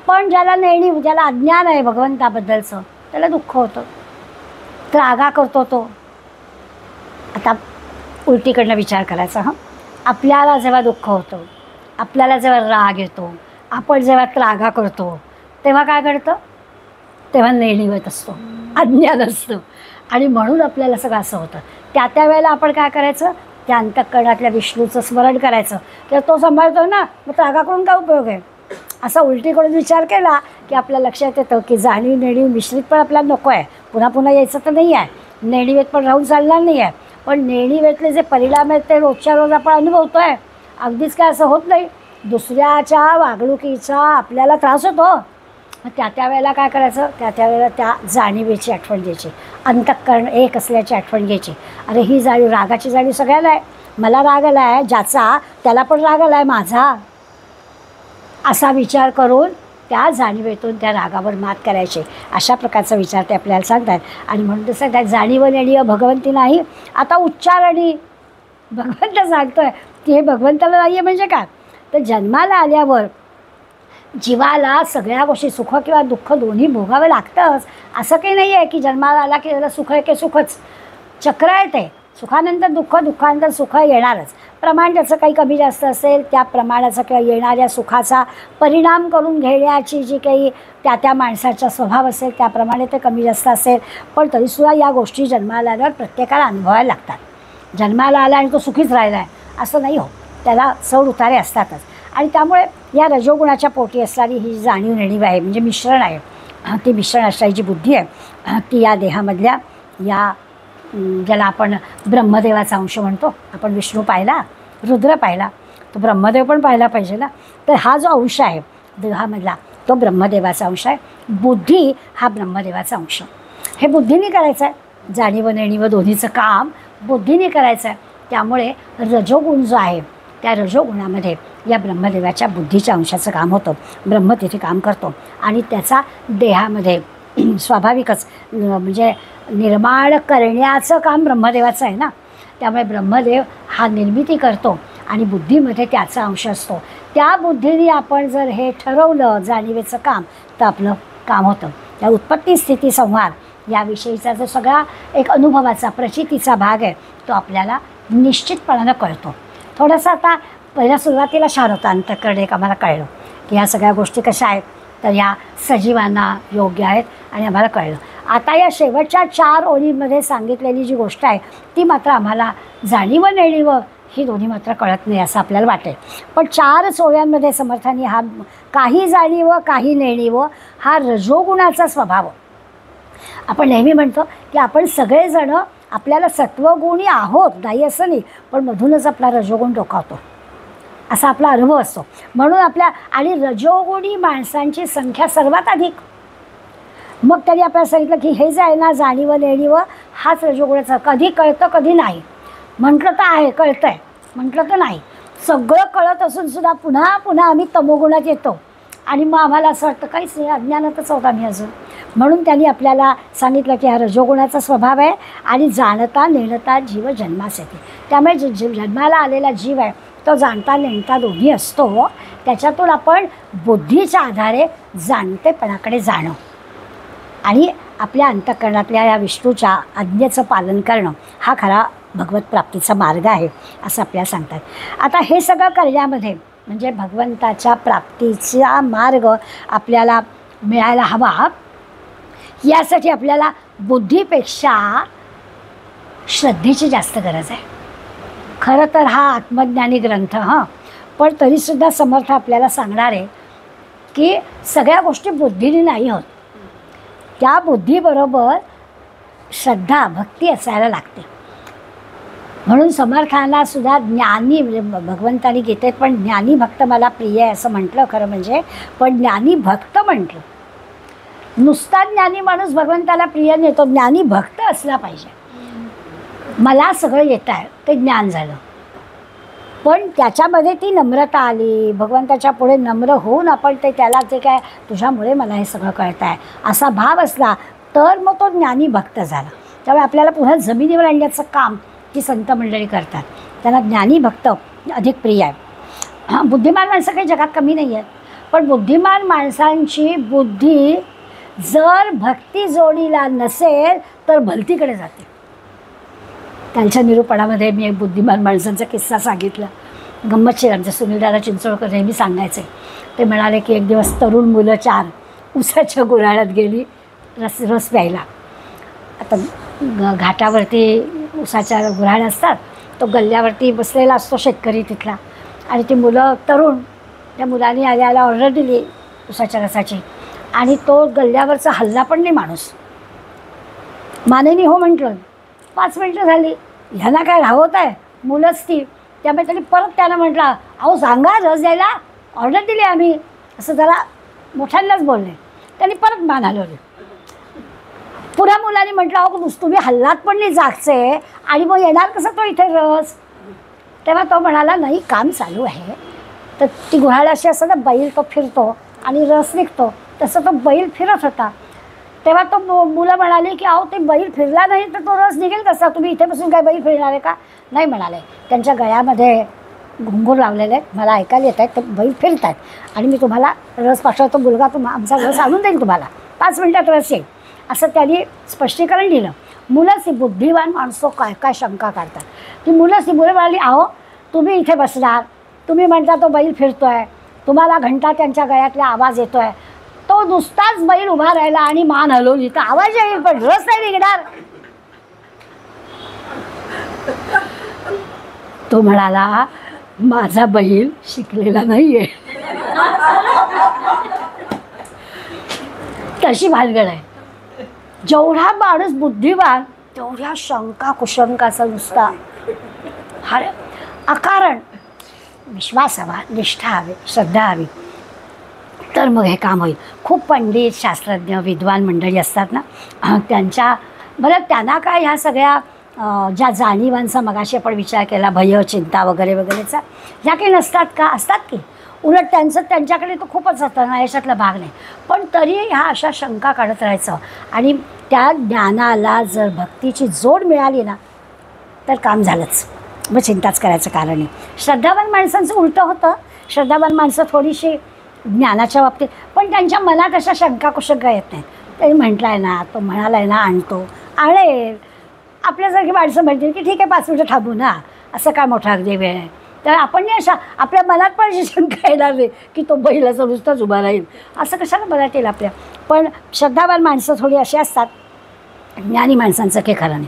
पण ज्याला नेणीव, ज्याला अज्ञान आहे भगवंताबद्दलचं, त्याला दुःख होतं, त्रागा करतो तो. आता उलटीकडनं विचार करायचा. आपल्याला जेव्हा दुःख होतं, आपल्याला जेव्हा राग येतो, आपण जेव्हा त्रागा करतो, तेव्हा काय घडतं? तेव्हा नेणीवत असतो, अज्ञान असतं, आणि म्हणून आपल्याला सगळं असं होतं. त्या वेळेला आपण काय करायचं? त्या अंतःकरणातल्या विष्णूचं स्मरण करायचं, तर तो सांभाळतो ना, मग त्रागा करून काय उपयोग आहे? असा उलटीकडून विचार केला की आपल्या लक्षात येतं की जाणीव नेणीव मिश्रित पण आपल्याला नको आहे, पुन्हा पुन्हा यायचं तर नाही आहे, नेणीवेत पण राहून चालणार नाही आहे. पण नेणीवेतले जे परिणाम आहेत ते रोजच्या रोज आपण अनुभवतो आहे. अगदीच काय असं होत नाही, दुसऱ्याच्या वागणुकीचा आपल्याला त्रास होतो. मग त्या वेळेला काय करायचं? त्या वेळेला त्या जाणीवेची आठवण घ्यायची, अंतःकरण एक असल्याची आठवण घ्यायची. अरे ही जाणीव, रागाची जाणीव सगळ्याला आहे, मला राग आला आहे ज्याचा त्याला पण राग आला आहे माझा, असा विचार करून त्या जाणीवेतून त्या रागावर मात करायचे. अशा प्रकारचा विचार ते आपल्याला सांगतात. आणि म्हणून ते सांगतात जाणीव नेणीव भगवंती नाही. आता उच्चारणी भगवंत सांगतो आहे की हे भगवंताला नाही आहे म्हणजे काय? तर जन्माला आल्यावर जीवाला सगळ्या गोष्टी सुख किंवा दुःख दोन्ही भोगावं लागतंच. असं काही नाही आहे की जन्माला आला की त्याला सुख आहे की सुखच, चक्र आहे ते. सुखानंतर दुःख, दुःखानंतर सुख येणारच. प्रमाण त्याचं काही कमी जास्त असेल, त्या प्रमाणाचा किंवा येणाऱ्या सुखाचा परिणाम करून घेण्याची जी काही त्या माणसाचा स्वभाव असेल त्याप्रमाणे ते कमी जास्त असेल. पण तरीसुद्धा या गोष्टी जन्माला आल्यावर प्रत्येकाला अनुभवायला लागतात. जन्माला आला आणि तो सुखीच राहिला आहे असं नाही हो, त्याला चढ उतारे असतातच. आणि त्यामुळे या रजोगुणाच्या पोटी असणारी ही जाणीव नेणीव आहे, म्हणजे मिश्रण आहे, ती मिश्रण असणारी जी बुद्धी आहे ती या देहामधल्या या ज्याला आपण ब्रह्मदेवाचा अंश म्हणतो. आपण विष्णू पाहिला, रुद्र पाहिला, तो ब्रह्मदेव पण पाहिला पाहिजे ना. तर हा जो अंश आहे देहामधला तो ब्रह्मदेवाचा अंश आहे. बुद्धी हा ब्रह्मदेवाचा अंश. हे बुद्धीने करायचं आहे. जाणीव नेणीव दोन्हीचं काम बुद्धीने करायचं आहे. त्यामुळे रजोगुण जो आहे त्या रजोगुणामध्ये या ब्रह्मदेवाच्या बुद्धीच्या अंशाचं काम होतं. ब्रह्म तिथे काम करतो आणि त्याचा देहामध्ये स्वाभाविकच म्हणजे निर्माण करण्याचं काम ब्रह्मदेवाचं आहे ना. त्यामुळे ब्रह्मदेव हा निर्मिती करतो आणि बुद्धीमध्ये त्याचा अंश असतो. त्या बुद्धीने आपण जर हे ठरवलं जाणीवेचं काम तर आपलं काम होतं. त्या उत्पत्ती स्थिती संहार याविषयीचा जो सगळा एक अनुभवाचा प्रचितीचा भाग आहे तो आपल्याला निश्चितपणानं कळतो. थोडंसं आता पहिल्या सुरुवातीला शारदांतकडे एक आम्हाला कळलं की ह्या सगळ्या गोष्टी कशा आहेत तर ह्या सजीवांना योग्य आहेत आणि आम्हाला कळलं. आता या शेवटच्या 4 ओळींमध्ये सांगितलेली जी गोष्ट आहे ती मात्र आम्हाला जाणीव नेणीव ही दोन्ही मात्र कळत नाही असं आपल्याला वाटेल. पण 4 ओळ्यांमध्ये समर्थांनी हा काही जाणीव काही नेणीव हा रजोगुणाचा स्वभाव. आपण नेहमी म्हणतो की आपण सगळेजणं आपल्याला सत्वगुणी आहोत नाही असं नाही, पण मधूनच आपला रजोगुण डोकावतो असा आपला अनुभव असतो. म्हणून आणि रजोगुणी माणसांची संख्या सर्वात अधिक. मग त्यांनी आपल्याला सांगितलं की हे जे आहे ना जाणीव नेणीव हाच रजोगुणाचा. कधी कळतं कधी नाही. म्हटलं तर आहे कळतं आहे, म्हटलं तर नाही. सगळं कळत असून सुद्धा पुन्हा पुन्हा आम्ही तमोगुणात येतो आणि मग आम्हाला असं वाटतं काहीच नाही, अज्ञानातच आहोत आम्ही अजून. म्हणून त्यांनी आपल्याला सांगितलं की हा रजोगुणाचा स्वभाव आहे आणि जाणता नेणता जीव जन्मास येते. त्यामुळे जन्माला आलेला जीव आहे तो जाणता नेणता दोन्ही असतो. त्याच्यातून आपण बुद्धीच्या आधारे जाणतेपणाकडे जाणं आणि आपल्या अंतःकरणातल्या या विष्णूच्या आज्ञेचं पालन करणं हा खरा भगवत प्राप्तीचा मार्ग आहे असं आपल्याला सांगतात. आता हे सगळं करण्यामध्ये म्हणजे भगवंताच्या प्राप्तीचा मार्ग आपल्याला मिळायला हवा यासाठी आपल्याला बुद्धीपेक्षा श्रद्धेची जास्त गरज आहे. खरं तर हा आत्मज्ञानी ग्रंथ पण तरीसुद्धा समर्थ आपल्याला सांगणार आहे की सगळ्या गोष्टी बुद्धीने नाही होत. त्या बुद्धीबरोबर श्रद्धा भक्ती असायला लागते. म्हणून समर्थांना सुद्धा ज्ञानी म्हणजे भगवंतानी गीतेत पण ज्ञानी भक्त मला प्रिय आहे असं म्हटलं खरं म्हणजे, पण ज्ञानी भक्त म्हटलं. नुसता ज्ञानी माणूस भगवंताला प्रिय नाही, तो ज्ञानी भक्त असला पाहिजे. मला सगळं येत आहे ते ज्ञान झालं, पण त्याच्यामध्ये ती नम्रता आली. भगवंताच्या पुढे नम्र होऊन आपण ते त्याला जे काय तुझ्यामुळे मला हे सगळं कळत आहे असा भाव असला तर मग तो ज्ञानी भक्त झाला. त्यामुळे आपल्याला पुन्हा जमिनीवर आणण्याचं काम ही संत मंडळी करतात. त्यांना ज्ञानी भक्त अधिक प्रिय आहे. बुद्धिमान माणसं काही जगात कमी नाही आहेत, पण बुद्धिमान माणसांची बुद्धी जर भक्ती जोडीला नसेल तर भलतीकडे जाते. त्यांच्या निरूपणामध्ये मी एक बुद्धिमान माणसांचा किस्सा सांगितला. गंमतशीर आमचे सुनीलदादा चिंचोळकर नेहमी सांगायचे. ते म्हणाले की एक दिवस तरुण मुलं 4 उसाच्या गुऱ्हाळ्यात गेली रस प्यायला. आता घाटावरती उसाच्या गुऱ्हाळ्या असतात, तो गल्ल्यावरती बसलेला असतो शेतकरी तिथला, आणि ती मुलं तरुण त्या मुलांनी आल्याला ऑर्डर दिली उसाच्या रसाची आणि तो गल्ल्यावरचा हल्ला पण नाही माणूस. मानेनी हो म्हटलं. 5 मिनटं झाली, ह्यांना काय राहत आहे मुलंच ती. त्यामुळे त्यांनी परत त्यानं म्हटलं अहो सांगा रस द्यायला ऑर्डर दिली आम्ही असं जरा मोठ्यांनाच बोलले. त्यांनी परत मान हलवली. पुन्हा मुलांनी म्हटलं अहो तुम्ही हल्लात पण नाही जागचे आणि मग येणार कसं तो इथे रस. तेव्हा तो म्हणाला नाही काम चालू आहे. तर ती गुऱ्हाळ अशी असं ना बैल तो फिरतो आणि रस निघतो तसं तो बैल फिरत होता. तेव्हा तो मुलं म्हणाली की अहो ते बैल फिरला नाही तर तो रस निघेल कसा, तुम्ही इथे बसून काय बैल फिरणार आहे का. नाही म्हणाले, त्यांच्या गळ्यामध्ये घुंगूर लावलेले आहेत, मला ऐकायला येत आहेत, ते बैल फिरत आहेत आणि मी तुम्हाला रस पाठवतो, मुलगा आमचा रस आणून देईल तुम्हाला, 5 मिनटात रस येईल असं त्यांनी स्पष्टीकरण दिलं. मुलंच ही बुद्धिवान माणसं काय काय शंका काढतात. ती मुलं म्हणाली अहो तुम्ही इथे बसणार, तुम्ही म्हणता तो बैल फिरतो आहे, तुम्हाला घंटा त्यांच्या गळ्यातला आवाज येतो आहे, तो नुसताच बैल उभा राहिला आणि मान हलवली तर आवाज येईल पण रस नाही निघणार. तो म्हणाला माझा बैल शिकलेला नाहीये. तशी भानगड आहे. जेवढा माणूस बुद्धिवान तेवढ्या शंका कुशंकाचा नुसता हा अकारण विश्वास हवा, निष्ठा हवी, श्रद्धा हवी, तर मग हे काम होईल. खूप पंडित शास्त्रज्ञ विद्वान मंडळी असतात ना, त्यांच्या बरं त्यांना काय ह्या सगळ्या ज्या जाणीवांचा मगाशी आपण विचार केला, भय चिंता वगैरे वगैरेचा, ह्या काही नसतात का? असतात की. उलट त्यांच्याकडे तो खूपच जातं ना, याच्यातला भाग नाही. पण तरी ह्या अशा शंका काढत राहायचं आणि त्या ज्ञानाला जर भक्तीची जोड मिळाली ना तर काम झालंच. मग चिंताच करायचं कारण नाही. श्रद्धावान माणसांचं उलटं होतं. श्रद्धावान माणसं थोडीशी ज्ञानाच्या बाबतीत पण त्यांच्या मनात अशा शंका कुशंका येत नाहीत. तरी म्हटलं आहे ना, तो म्हणाला आहे ना आणतो, आणेल. आपल्यासारखी माणसं म्हणतील की ठीक आहे 5 मिनिटं थांबू ना, असं काय मोठा अगदी वेळ आहे. तर आपण नाही अशा आपल्या मनात पण अशी शंका येणार नाही की तो बैलाचा नुसताच उभा राहील, असं कशाला मनात येईल आपल्या. पण श्रद्धावान माणसं थोडी अशी असतात. ज्ञानी माणसांचं काही खरं नाही.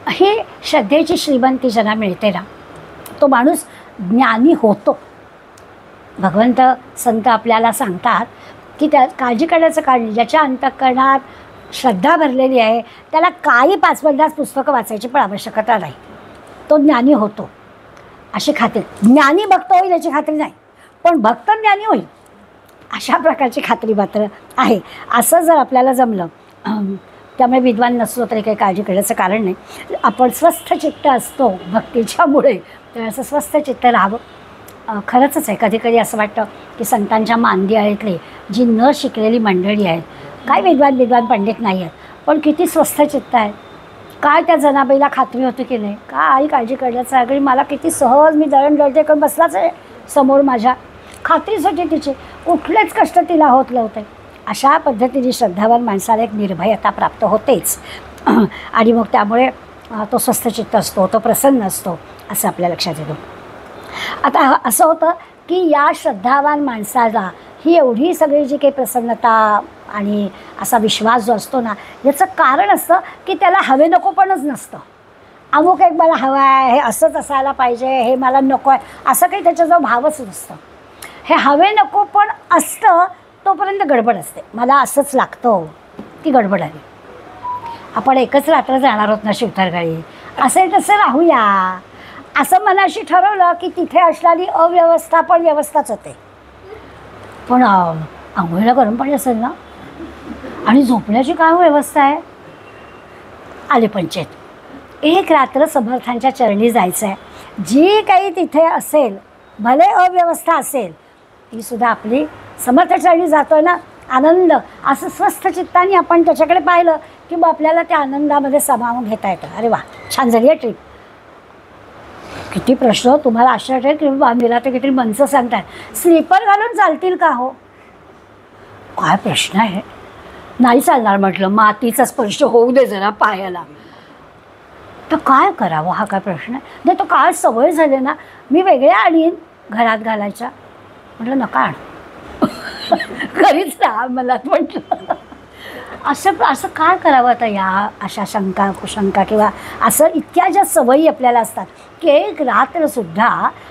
ही श्रद्धेची श्रीमंती ज्यांना मिळते ना, तो माणूस ज्ञानी होतो. भगवंत संत आपल्याला सांगतात की त्या काळजी करण्याचं कारण नाही. ज्याच्या अंतःकरणात श्रद्धा भरलेली आहे त्याला काही 5-50 पुस्तकं वाचायची पण आवश्यकता नाही. तो ज्ञानी होतो अशी खात्री. ज्ञानी भक्त होईल याची खात्री नाही, पण भक्त ज्ञानी होईल अशा प्रकारची खात्री मात्र आहे. असं जर आपल्याला जमलं, त्यामुळे विद्वान नसलो तरी काही काळजी करण्याचं कारण नाही. आपण स्वस्थ चित्त असतो भक्तीच्यामुळे, तर असं स्वस्थ चित्त राहावं. खरंच आहे, कधी कधी असं वाटतं की संतांच्या मांदियाळीतली जी न शिकलेली मंडळी आहेत, काय विद्वान पंडित नाही आहेत, पण किती स्वस्थ चित्त आहे. काय त्या जनाबाईला खात्री होती की नाही, काय आई काळजी करण्याचं आहे. मला किती सहज मी दळण दळते करून बसलाच आहे समोर, माझ्या खात्रीच होती तिची, कुठलेच कष्ट तिला होत नव्हते. अशा पद्धतीने श्रद्धावान माणसाला एक निर्भयता प्राप्त होतेच. आणि मग त्यामुळे तो स्वस्थ चित्त असतो, तो प्रसन्न असतो, असं आपल्या लक्षात येतं. आता असं होतं की या श्रद्धावान माणसाला ही एवढी सगळी जी काही प्रसन्नता आणि असा विश्वास जो असतो ना, याचं कारण असतं की त्याला हवे नको पणच नसतं. अमुक एक मला हवं आहे, हे असंच असायला पाहिजे, हे मला नको आहे, असं काही त्याच्याजवळ भावच नसतं. हे हवे नको पण असतं तोपर्यंत गडबड असते. मला असंच लागतं की गडबड आली. आपण एकच रात्र जाणार आहोत ना शिवथरगाळी, असं तसं राहूया असं मनाशी ठरवलं की तिथे असणारी अव्यवस्था पण व्यवस्थाच होते. पण आंघोळीला गरम पाणी असेल ना, आणि झोपण्याची काय व्यवस्था आहे. आले पंचायत. एक रात्र समर्थांच्या चरणी जायचं आहे. जी काही तिथे असेल, भले अव्यवस्था असेल, तीसुद्धा आपली समर्थ चरणी जातोय ना, आनंद असं स्वस्थ चित्ताने आपण त्याच्याकडे पाहिलं की मग आपल्याला त्या आनंदामध्ये सामावून घेता येतं. अरे वा, छान झाली आहे ट्रीप. किती प्रश्न तुम्हाला आश्चर्य वाटेल की बांधलेला तर किती मनचं सांगतात, स्लीपर घालून चालतील का हो. काय प्रश्न आहे. नाही चालणार म्हटलं, मातीचा स्पर्श होऊ दे जरा पायाला. तर काय करावं हा काय प्रश्न आहे. नाही तो काय सवय झाली ना, मी वेगळ्या आणीन घरात घालायच्या. म्हटलं नका आण, घरीच राहा मला म्हटलं. असं काय करावं आता या अशा शंका कुशंका किंवा असं इतक्या ज्या सवयी आपल्याला असतात की एक रात्रसुद्धा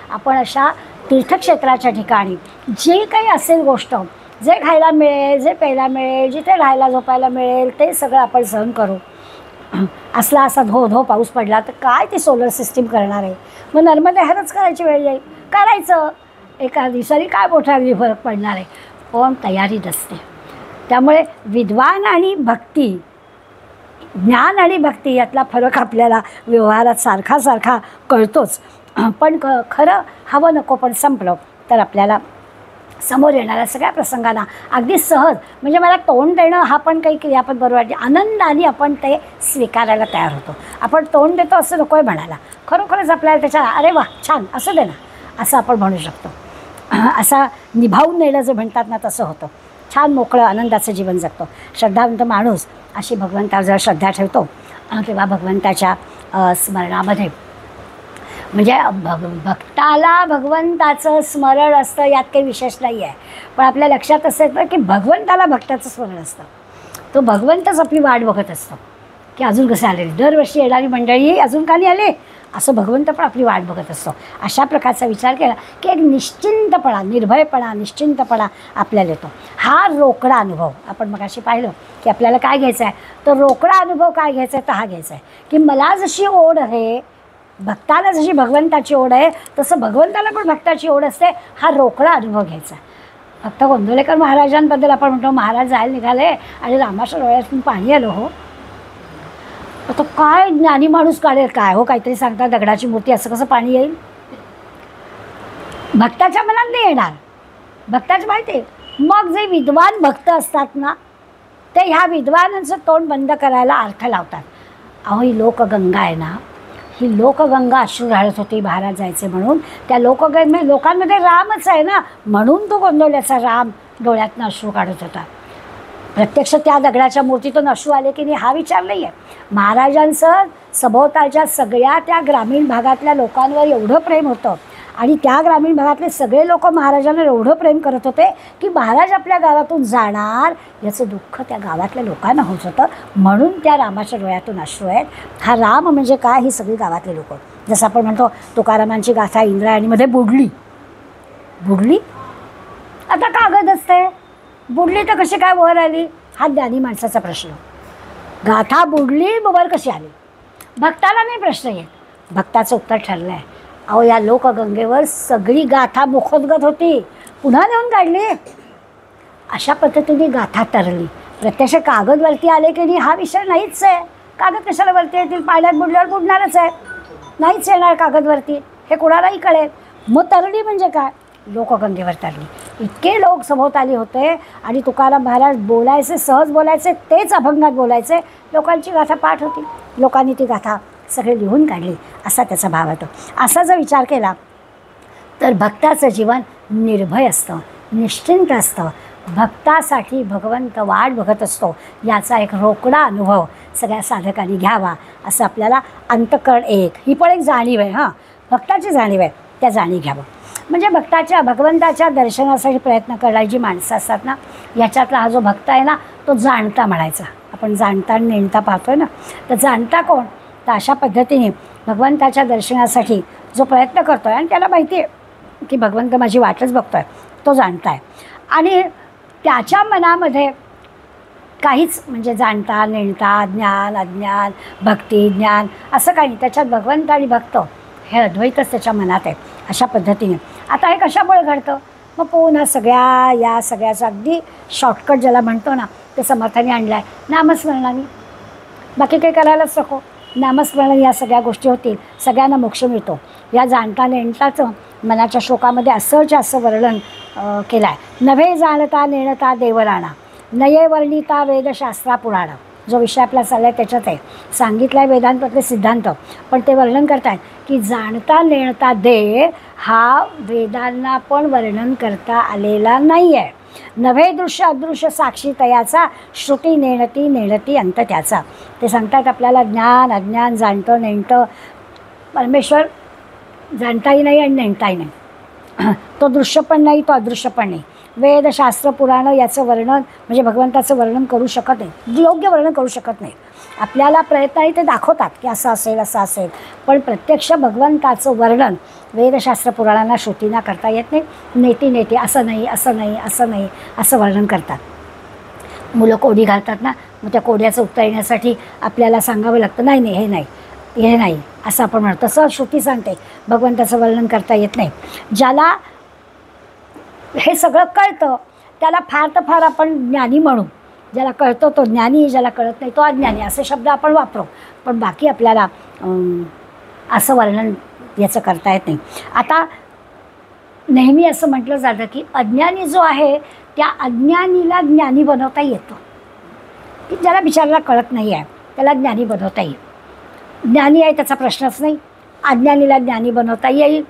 आपण अशा तीर्थक्षेत्राच्या ठिकाणी जे काही असेल गोष्ट, जे खायला मिळेल, जे प्यायला मिळेल, जिथे राहायला झोपायला मिळेल, ते सगळं आपण सहन करू. असला असा धो पाऊस पडला तर काय ती सोलर सिस्टीम करणार आहे. मग नर्मदे हरच करायची वेळ येईल, करायचं. एका दिवसाने काय मोठा अगदी फरक पडणार आहे, पण तयारी नसते. त्यामुळे विद्वान आणि भक्ती, ज्ञान आणि भक्ती यातला फरक आपल्याला व्यवहारात सारखा कळतोच. पण खरं हवं नको पण संपलं तर आपल्याला समोर येणाऱ्या सगळ्या प्रसंगांना अगदी सहज, म्हणजे मला तोंड देणं हा पण काही क्रियापद बरोबर वाटते, आनंदाने आपण ते स्वीकारायला तयार होतो. आपण तोंड देतो असं नको आहे म्हणायला, खरोखरच आपल्याला त्याच्या अरे वा छान असं दे ना असं आपण म्हणू शकतो. असा निभावून नेलं जे म्हणतात ना तसं होतं. छान मोकळं आनंदाचं जीवन जगतो श्रद्धावंत माणूस. अशी भगवंतावर जर श्रद्धा ठेवतो किंवा भगवंताच्या स्मरणामध्ये, म्हणजे भक्ताला भगवंताचं स्मरण असतं यात काही विशेष नाही आहे. पण आपल्या लक्षात असं येतं की भगवंताला भक्ताचं स्मरण असतं. तो भगवंतच आपली वाट बघत असतो की अजून कसं आलेली, दरवर्षी येणारी मंडळी अजून का नाही आले, असं भगवंत पण आपली वाट बघत असतो. अशा प्रकारचा विचार केला की एक निश्चिंतपणा, निर्भयपणा, निश्चिंतपणा आपल्याला येतो. हा रोकडा अनुभव आपण मगाशी पाहिलं की आपल्याला काय घ्यायचं आहे, तर रोकडा अनुभव काय घ्यायचा आहे तर हा घ्यायचा आहे की मला जशी ओढ आहे, भक्ताला जशी भगवंताची ओढ आहे तसं भगवंताला पण भक्ताची ओढ असते. हा रोकडा अनुभव घ्यायचा. फक्त गोंदवलेकर महाराजांबद्दल आपण म्हणतो महाराज जायला निघाले आणि रामाच्या डोळ्यातून पाणी आलं हो. आता काय ज्ञानी माणूस काढेल काय हो, काहीतरी सांगतात दगडाची मूर्ती, असं कसं पाणी येईल? भक्ताच्या मनात नाही येणार, भक्ताचं माहिती आहे. मग जे विद्वान भक्त असतात ना, ते ह्या विद्वानांचं तोंड बंद करायला अर्थ लावतात. अहो ही लोकगंगा आहे ना, ही लोकगंगा अश्रू ढाळत होती महाराज जायचे म्हणून. त्या लोकांमध्ये रामच आहे ना, म्हणून तो गोंदवल्याचा राम डोळ्यातनं अश्रू काढत होता. प्रत्यक्ष त्या दगडाच्या मूर्तीतून अश्रू आले की नाही हा विचार नाही आहे. महाराजांचं सभोवतालच्या सगळ्या त्या ग्रामीण भागातल्या लोकांवर एवढं प्रेम होतं आणि त्या ग्रामीण भागातले सगळे लोक महाराजांना एवढं प्रेम करत होते की महाराज आपल्या गावातून जाणार याचं दुःख त्या गावातल्या लोकांना होत होतं. म्हणून त्या रामाच्या डोळ्यातून अश्रू आहेत. हा राम म्हणजे काय, ही सगळी गावातले लोक. जसं आपण म्हणतो तुकारामांची गाथा इंद्रायणीमध्ये बुडली. आता कागद असते, बुडली तर कशी काय वर आली, हा ज्ञानी माणसाचा प्रश्न. गाथा बुडली वर कशी आली, भक्ताला नाही प्रश्न येत. भक्ताचं उत्तर ठरलं आहे. अहो या लोकगंगेवर सगळी गाथा मुखोद्गत होती, पुन्हा नेऊन काढली. अशा पद्धतीने गाथा तरली. प्रत्यक्ष कागदवरती आले की नाही हा विषय नाहीच आहे. कागद कशाला वरती येतील, पाण्यात बुडल्यावर बुडणारच आहे, नाहीच येणार कागदवरती, हे कुणालाही कळेल. मग तरली म्हणजे काय, लोकगंगेवर तरली. इतके लोक सभोवताली होते आणि तुकाराम महाराज बोलायचे, सहज बोलायचे, तेच अभंगात बोलायचे. लोकांची गाथा पाठ होती, लोकांनी ती गाथा सगळे लिहून काढली, असा त्याचा भाव होतो. असा जर विचार केला तर भक्ताचं जीवन निर्भय असतं, निश्चिंत असतं. भक्तासाठी भगवंत वाट बघत असतो, याचा एक रोकडा अनुभव सगळ्या साधकांनी घ्यावा असं आपल्याला अंतःकरण ही पण एक जाणीव आहे. हां, भक्ताची जाणीव आहे, त्या जाणीव घ्यावं. म्हणजे भगवंताच्या दर्शनासाठी प्रयत्न करणारी जी माणसं असतात ना, याच्यातला हा जो भक्त आहे ना, तो जाणता म्हणायचा. आपण जाणता आणि नेणता पाहतोय ना, तर जाणता कोण, तर अशा पद्धतीने भगवंताच्या दर्शनासाठी जो प्रयत्न करतो आहे आणि त्याला माहिती आहे की भगवंत माझी वाटच बघतो आहे, तो जाणता आहे. आणि त्याच्या मनामध्ये काहीच म्हणजे जाणता नेणता ज्ञान अज्ञान भक्ती ज्ञान असं काही नाही. त्याच्यात भगवंत आणि भक्त हे अद्वैतच त्याच्या मनात आहे. अशा पद्धतीने आता हे कशामुळे घडतं, मग पुन्हा या सगळ्याचं अगदी शॉर्टकट ज्याला म्हणतो ना, ते समर्थाने आणलं आहे नामस्मरणाने. बाकी काही करायलाच नको, नामस्मरण या सगळ्या गोष्टी होतील, सगळ्यांना मोक्ष मिळतो. या जाणता नेणताचं मनाच्या श्लोकामध्ये असं वर्णन केलं आहे. नव्हे जाणता नेणता देवराणा, नये वर्णिता वेदशास्त्रा पुराणा. जो विषय आपला चालला आहे त्याच्यात आहे, सांगितला आहे वेदांतातले सिद्धांत, पण ते वर्णन करतात की जाणता नेणता देव हा वेदांना पण वर्णन करता आलेला नाही आहे. नव्हे दृश्य अदृश्य साक्षी तयाचा, श्रुती नेणती अंत त्याचा. ते सांगतात आपल्याला ज्ञान अज्ञान जाणतं नेणतं परमेश्वर जाणताही नाही आणि नेणताही नाही. तो दृश्य पण नाही, तो अदृश्य पण नाही. वेद शास्त्र पुराणं याचं वर्णन म्हणजे भगवंताचं वर्णन करू शकत नाही, योग्य वर्णन करू शकत नाही. आपल्याला प्रयत्नाने ते दाखवतात की असं असेल असं असेल, पण प्रत्यक्ष भगवंताचं वर्णन वेदशास्त्र पुराणांना श्रुतींना करता येत नाही. नेती असं नाही असं वर्णन करतात. मुलं कोडी घालतात ना, मग त्या कोड्याचं उत्तर येण्यासाठी आपल्याला सांगावं लागतं नाही हे नाही असं आपण म्हणतो. तसं श्रुती सांगते भगवंताचं वर्णन करता येत नाही. ज्याला हे सगळं कळतं त्याला फार तर फार आपण ज्ञानी म्हणू. ज्याला कळतं तो ज्ञानी, ज्याला कळत नाही तो अज्ञानी, असे शब्द आपण वापरू. पण बाकी आपल्याला असं वर्णन याचं करता येत नाही. आता नेहमी असं म्हटलं जातं की अज्ञानी जो आहे त्या अज्ञानीला ज्ञानी बनवता येतं. की ज्याला बिचाराला कळत नाही आहे त्याला ज्ञानी बनवता येईल. ज्ञानी आहे त्याचा प्रश्नच नाही, अज्ञानीला ज्ञानी बनवता येईल.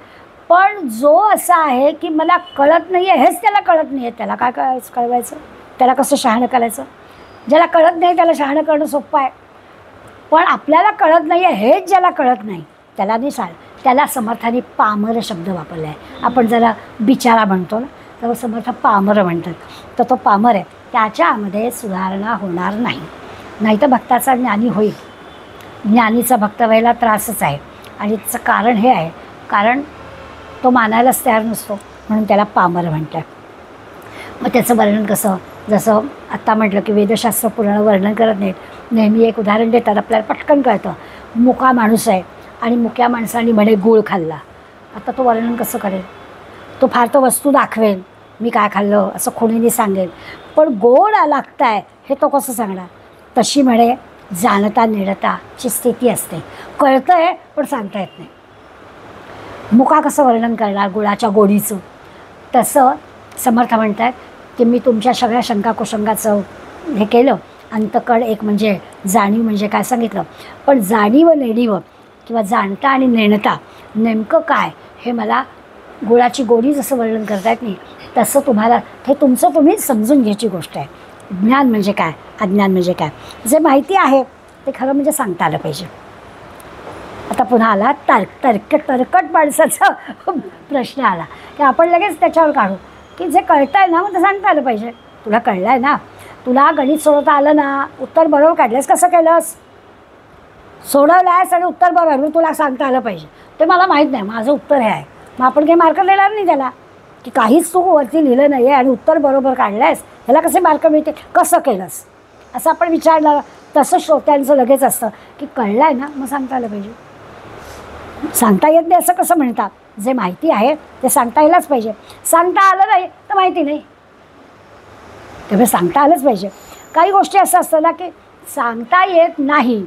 पण जो असा आहे की मला कळत नाही आहे हेच त्याला कळत नाही आहे, त्याला काय कळवायचं, त्याला कसं शहाणं करायचं. ज्याला कळत नाही त्याला शहाणं करणं सोपं आहे, पण आपल्याला कळत नाही आहे हेच ज्याला कळत नाही त्याला नाही त्याला समर्थाने पामर शब्द वापरला आहे. आपण जरा बिचारा म्हणतो ना, तर समर्थ पामर म्हणतात. तर तो पामर आहे, त्याच्यामध्ये सुधारणा होणार नाही. नाही तर भक्ताचा ज्ञानी होईल. ज्ञानीचा भक्त व्हायला त्रासच आहे आणि त्याचं कारण हे आहे, कारण तो मानायलाच तयार नसतो म्हणून त्याला पामर म्हणतात. मग त्याचं वर्णन कसं, जसं आत्ता म्हटलं की वेदशास्त्र पुराण वर्णन करत नाहीत. नेहमी एक उदाहरण देतात, आपल्याला पटकन कळतं. मुका माणूस आहे आणि मुक्या माणसाने म्हणे गूळ खाल्ला. आता तो वर्णन कसं करेल, तो फार तो वस्तू दाखवेल मी काय खाल्लं असं कोणीही सांगेल, पण गोड लागताय हे तो कसं सांगणार. तशी म्हणे जाणता नेणताची स्थिती असते. कळतंय पण सांगता येत नाही. मुका कसं वर्णन करणार गुळाच्या गोडीचं. तसं समर्थ म्हणतात की मी तुमच्या सगळ्या शंका कुशंकाचं हे केलं. अंतकड एक म्हणजे जाणीव म्हणजे काय सांगितलं, पण जाणीव नेणीव किंवा जाणता आणि नेणता नेमकं काय हे मला गुळाची गोडी जसं वर्णन करता येत नाही, तसं तुम्हाला हे तुमचं तुम्ही समजून घ्यायची गोष्ट आहे. ज्ञान म्हणजे काय, अज्ञान म्हणजे काय, जे माहिती आहे ते खरं म्हणजे सांगता आलं पाहिजे. आता पुन्हा आला तरकट माणसाचा प्रश्न आला की आपण लगेच त्याच्यावर काढू की जे कळतं आहे ना मग ते सांगता आलं पाहिजे. तुला कळलं आहे ना, तुला गणित सोडवता आलं ना, उत्तर बरोबर काढलंस, कसं केलंस, सोडवलं आहेस आणि उत्तर बरोबर तुला सांगता आलं पाहिजे. ते मला माहीत नाही, माझं उत्तर हे आहे, मग आपण काही मार्क देणार नाही त्याला की काहीच तू वरती लिहिलं नाही आहे आणि उत्तर बरोबर काढलं आहेस, ह्याला कसे मार्क मिळते, कसं केलंस असं आपण विचारलं. तसं श्रोत्यांचं लगेच असतं की कळलं आहे ना मग सांगता आलं पाहिजे. सांगता येत नाही असं कसं म्हणतात, जे माहिती आहे ते सांगता यायलाच पाहिजे. सांगता आलं नाही तर माहिती नाही, त्यामुळे सांगता आलंच पाहिजे. काही गोष्टी असं असतं ना की सांगता येत नाही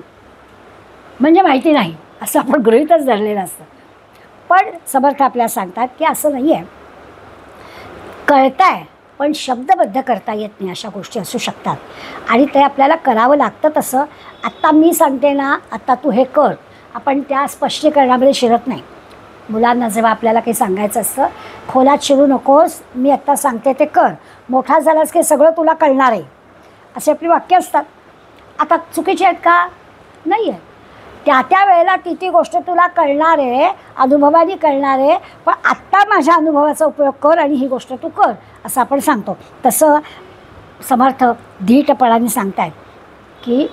म्हणजे माहिती नाही असं आपण गृहीतच धरलेलं असतं. पण समर्थ आपल्याला सांगतात की असं नाही आहे, कळतं आहे पण शब्दबद्ध करता येत नाही अशा गोष्टी असू शकतात आणि ते आपल्याला करावं लागतं. तसं आत्ता मी सांगते ना, आत्ता तू हे कर, आपण त्या स्पष्टीकरणामध्ये शिरत नाही. मुलांना जेव्हा आपल्याला काही सांगायचं असतं, खोलात शिरू नकोस, मी आत्ता सांगते ते कर, मोठा झालास की सगळं तुला कळणार आहे, असे आपली वाक्य असतात. आता चुकीची आहेत का, नाही आहे, त्या वेळेला ती गोष्ट तुला कळणार आहे, अनुभवाने कळणार आहे, पण आत्ता माझ्या अनुभवाचा उपयोग कर आणि ही गोष्ट तू कर असं आपण सांगतो. तसं समर्थ धीटपणाने सांगतायत की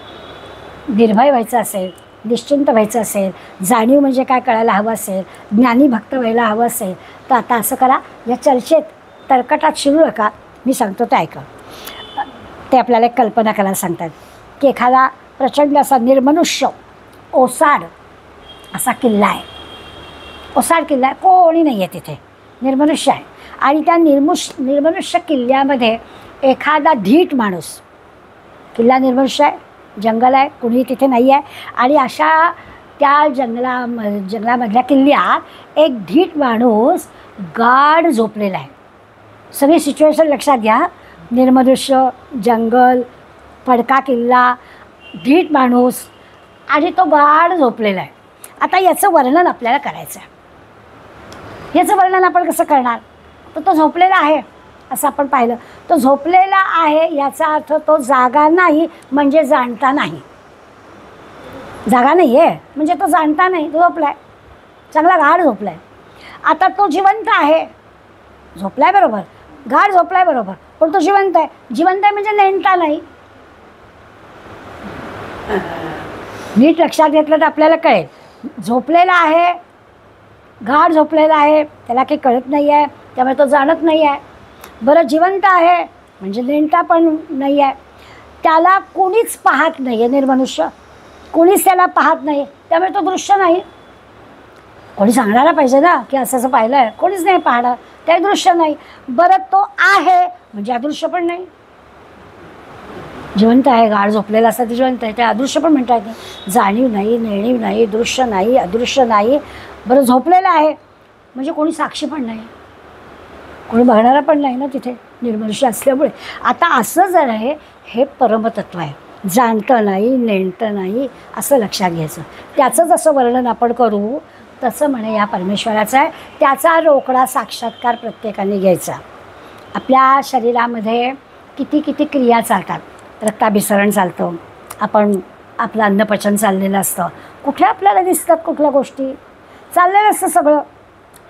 निर्भय व्हायचं असेल, निश्चिंत व्हायचं असेल, जाणीव म्हणजे काय कळायला हवं असेल, ज्ञानी भक्त व्हायला हवं असेल, तर आता असं करा, या चर्चेत तर्कटात शिरू नका, मी सांगतो ते ऐका. ते आपल्याला एक कल्पना करायला सांगतात की एखादा प्रचंड असा निर्मनुष्य ओसाड असा किल्ला आहे, ओसाड किल्ला आहे, कोणी नाही आहे तिथे, निर्मनुष्य आहे. आणि त्या निर्मनुष्य किल्ल्यामध्ये एखादा धीट माणूस, किल्ला निर्मनुष्य आहे, जंगल आहे, कुणी तिथे नाही आहे, आणि अशा त्या जंगलामधल्या किल्ल्यात एक धीट माणूस गाढ झोपलेला आहे. सगळी सिच्युएशन लक्षात घ्या, निर्मनुष्य, जंगल, पडका किल्ला, धीट माणूस आणि तो गाढ झोपलेला आहे. आता याचं वर्णन आपल्याला करायचं आहे. याचं वर्णन आपण कसं करणार, तर तो झोपलेला आहे असं आपण पाहिलं, तो झोपलेला आहे याचा अर्थ तो जागा नाही म्हणजे जाणता नाही. जागा नाही आहे म्हणजे तो जाणता नाही, तो झोपला आहे, चांगला गाढ झोपला आहे. आता तो जिवंत आहे, झोपला आहे बरोबर, गाढ झोपला आहे बरोबर, पण तो जिवंत आहे. जिवंत आहे म्हणजे नेणता नाही. नीट लक्षात घेतलं तर आपल्याला कळेल, झोपलेला आहे, गाढ झोपलेला आहे, त्याला काही कळत नाही आहे, त्यामुळे तो जाणत नाही आहे. बरं, जिवंत आहे म्हणजे नेणता पण नाही आहे, त्याला कोणीच पाहत नाही आहे, निर्मनुष्य कोणीच त्याला पाहत नाही, त्यामुळे तो दृश्य नाही. कोणी सांगणारा पाहिजे ना की असं असं पाहिलं आहे, कोणीच नाही पाहणार, ते दृश्य नाही. बरं, तो आहे म्हणजे अदृश्य पण नाही. जिवंत आहे, गाढ झोपलेला असतं ते जिवंत आहे, ते अदृश्य पण म्हणता येत नाही. जाणीव नाही, नेणीव नाही, दृश्य नाही, अदृश्य नाही. बरं, झोपलेलं आहे म्हणजे कोणी साक्षी पण नाही, कोणी बघणारा पण नाही ना तिथे, निर्मनुष्य असल्यामुळे. आता असं जर आहे, हे परमतत्व आहे, जाणतं नाही, नेणतं नाही असं लक्षात घ्यायचं. त्याचं जसं वर्णन आपण करू तसं म्हणे या परमेश्वराचं आहे, त्याचा रोकडा साक्षात्कार प्रत्येकाने घ्यायचा. आपल्या शरीरामध्ये किती किती क्रिया चालतात, रक्ताभिसरण चालतं, आपलं अन्नपचन चाललेलं असतं, कुठल्या आपल्याला दिसतात कुठल्या गोष्टी चाललेलं असतं सगळं.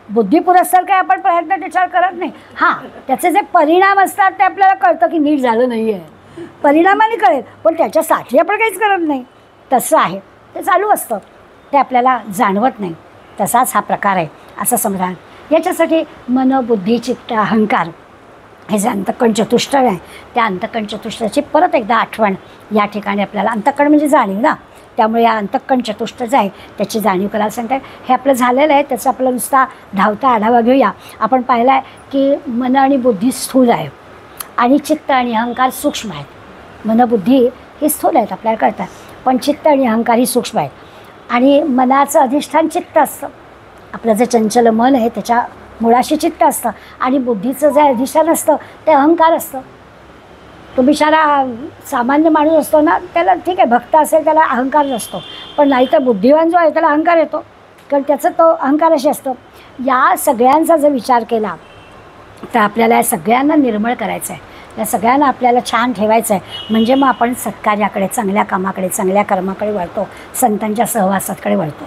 बुद्धिपुरस्सर काही आपण प्रयत्न विचार करत नाही. हां, त्याचे जे परिणाम असतात ते आपल्याला कळतं की नीट झालं नाही आहे, परिणामाने कळेल, पण त्याच्यासाठी आपण काहीच करत नाही. तसं आहे, ते चालू असतं, ते आपल्याला जाणवत नाही. तसाच हा प्रकार आहे असं समजा. याच्यासाठी मन, बुद्धी, चित्त, अहंकार हे जे अंतःकरण चतुष्टय आहे, त्या अंतःकरण चतुष्टयाची परत एकदा आठवण या ठिकाणी आपल्याला. अंतःकरण म्हणजे जाणीव ना, त्यामुळे या अंतःकरण चतुष्ट जे आहे त्याची जाणीव करायला सांगताय. हे आपलं झालेलं आहे, त्याचा आपला नुसता धावता आढावा घेऊया. आपण पाहिलं आहे की मन आणि बुद्धी स्थूल आहे आणि चित्त आणि अहंकार सूक्ष्म आहेत. मन बुद्धी ही स्थूल आहेत आपल्याला कळतात, पण चित्त आणि अहंकार ही सूक्ष्म आहेत. आणि मनाचं अधिष्ठान चित्त असतं. आपलं जे चंचल मन आहे त्याच्या मुळाशी चित्त असतं आणि बुद्धीचं जे अधिष्ठान असतं ते अहंकार असतं. तो बिचारा सामान्य माणूस असतो ना, त्याला ठीक आहे, भक्त असेल त्याला अहंकार नसतो, पण नाहीतर बुद्धिवान जो आहे त्याला अहंकार येतो, कारण त्याचं तो अहंकाराशी असतो. या सगळ्यांचा जर विचार केला तर आपल्याला या सगळ्यांना निर्मळ करायचं आहे, या सगळ्यांना आपल्याला छान ठेवायचं आहे. म्हणजे मग आपण सत्कार्याकडे, चांगल्या कामाकडे, चांगल्या कर्माकडे वळतो, संतांच्या सहवासाकडे वळतो.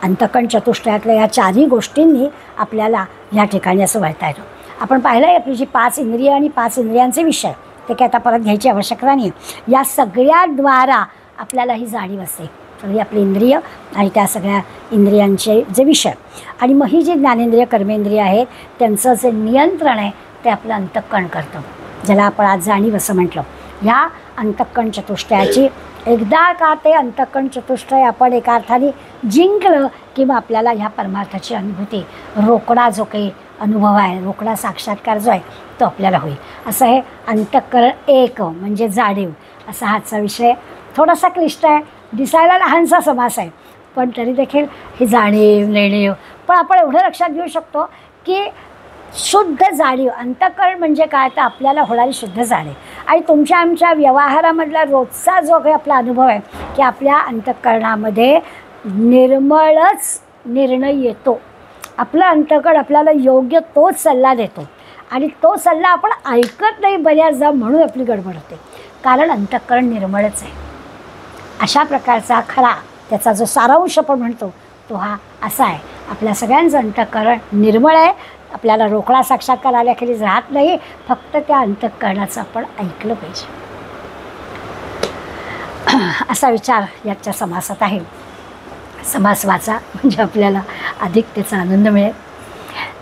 अंतःकरण चतुष्टयातल्या या चारही गोष्टींनी आपल्याला ह्या ठिकाणी असं वळता येतं. आपण पाहिलं आहे आपली जी 5 इंद्रिय आणि 5 इंद्रियांचे विषय, ते काय आता परत घ्यायची आवश्यकता नाही. या सगळ्याद्वारा आपल्याला ही जाणीव असते, सगळी आपली इंद्रिय आणि त्या सगळ्या इंद्रियांचे जे विषय, आणि मग ही जी ज्ञानेंद्रिय कर्मेंद्रिय आहेत त्यांचं जे नियंत्रण आहे ते आपलं अंतःकरण करतं, ज्याला आपण आज जाणीव असं म्हटलं. ह्या अंतःकरण चतुष्टयाची एकदा का ते अंतःकरण चतुष्टय आपण एका अर्थाने जिंकलं की मग आपल्याला ह्या परमार्थाची अनुभूती, रोकडा जो काही अनुभव आहे, रोकडा साक्षात्कार जो आहे तो आपल्याला होईल. असं हे अंतःकरण एक म्हणजे जाणीव, असा हाचा विषय. थोडासा क्लिष्ट आहे, दिसायला लहानसा समास आहे, पण तरी देखील ही जाणीव नेणीव. पण आपण एवढं लक्षात घेऊ शकतो की शुद्ध जाणीव, अंतःकरण म्हणजे काय, तर आपल्याला होणारी शुद्ध जाणीव. आणि तुमच्या आमच्या व्यवहारामधला रोजचा जो काही आपला अनुभव आहे की आपल्या अंतःकरणामध्ये निर्मळच निर्णय येतो. आपलं अंतःकरण आपल्याला योग्य तोच सल्ला देतो आणि तो सल्ला आपण ऐकत नाही बऱ्याचदा, म्हणून आपली गडबड होते, कारण अंतःकरण निर्मळच आहे. अशा प्रकारचा खरा त्याचा जो सारांश आपण म्हणतो तो हा असा आहे, आपल्या सगळ्यांचं अंतःकरण निर्मळ आहे. आपल्याला रोकडा साक्षात्कार आल्याखेरीज राहत नाही, फक्त त्या अंतःकरणाचं आपण ऐकलं पाहिजे. असा विचार याच्या समासात आहे. समास वाचा म्हणजे आपल्याला अधिक त्याचा आनंद मिळेल.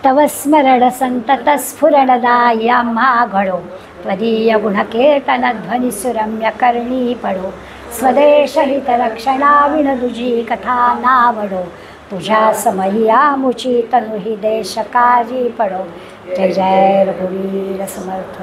तव स्मरण संतत स्फुरणदाया घडो, त्वदीय गुणकीर्तन ध्वनिसुरम्य करणी पडो, स्वदेश हितरक्षणा विणदुजी कथा नावडो, तुझ्या समयी आमुची तनु ही देशकारी पडो. जय जय रघुवीर समर्थ.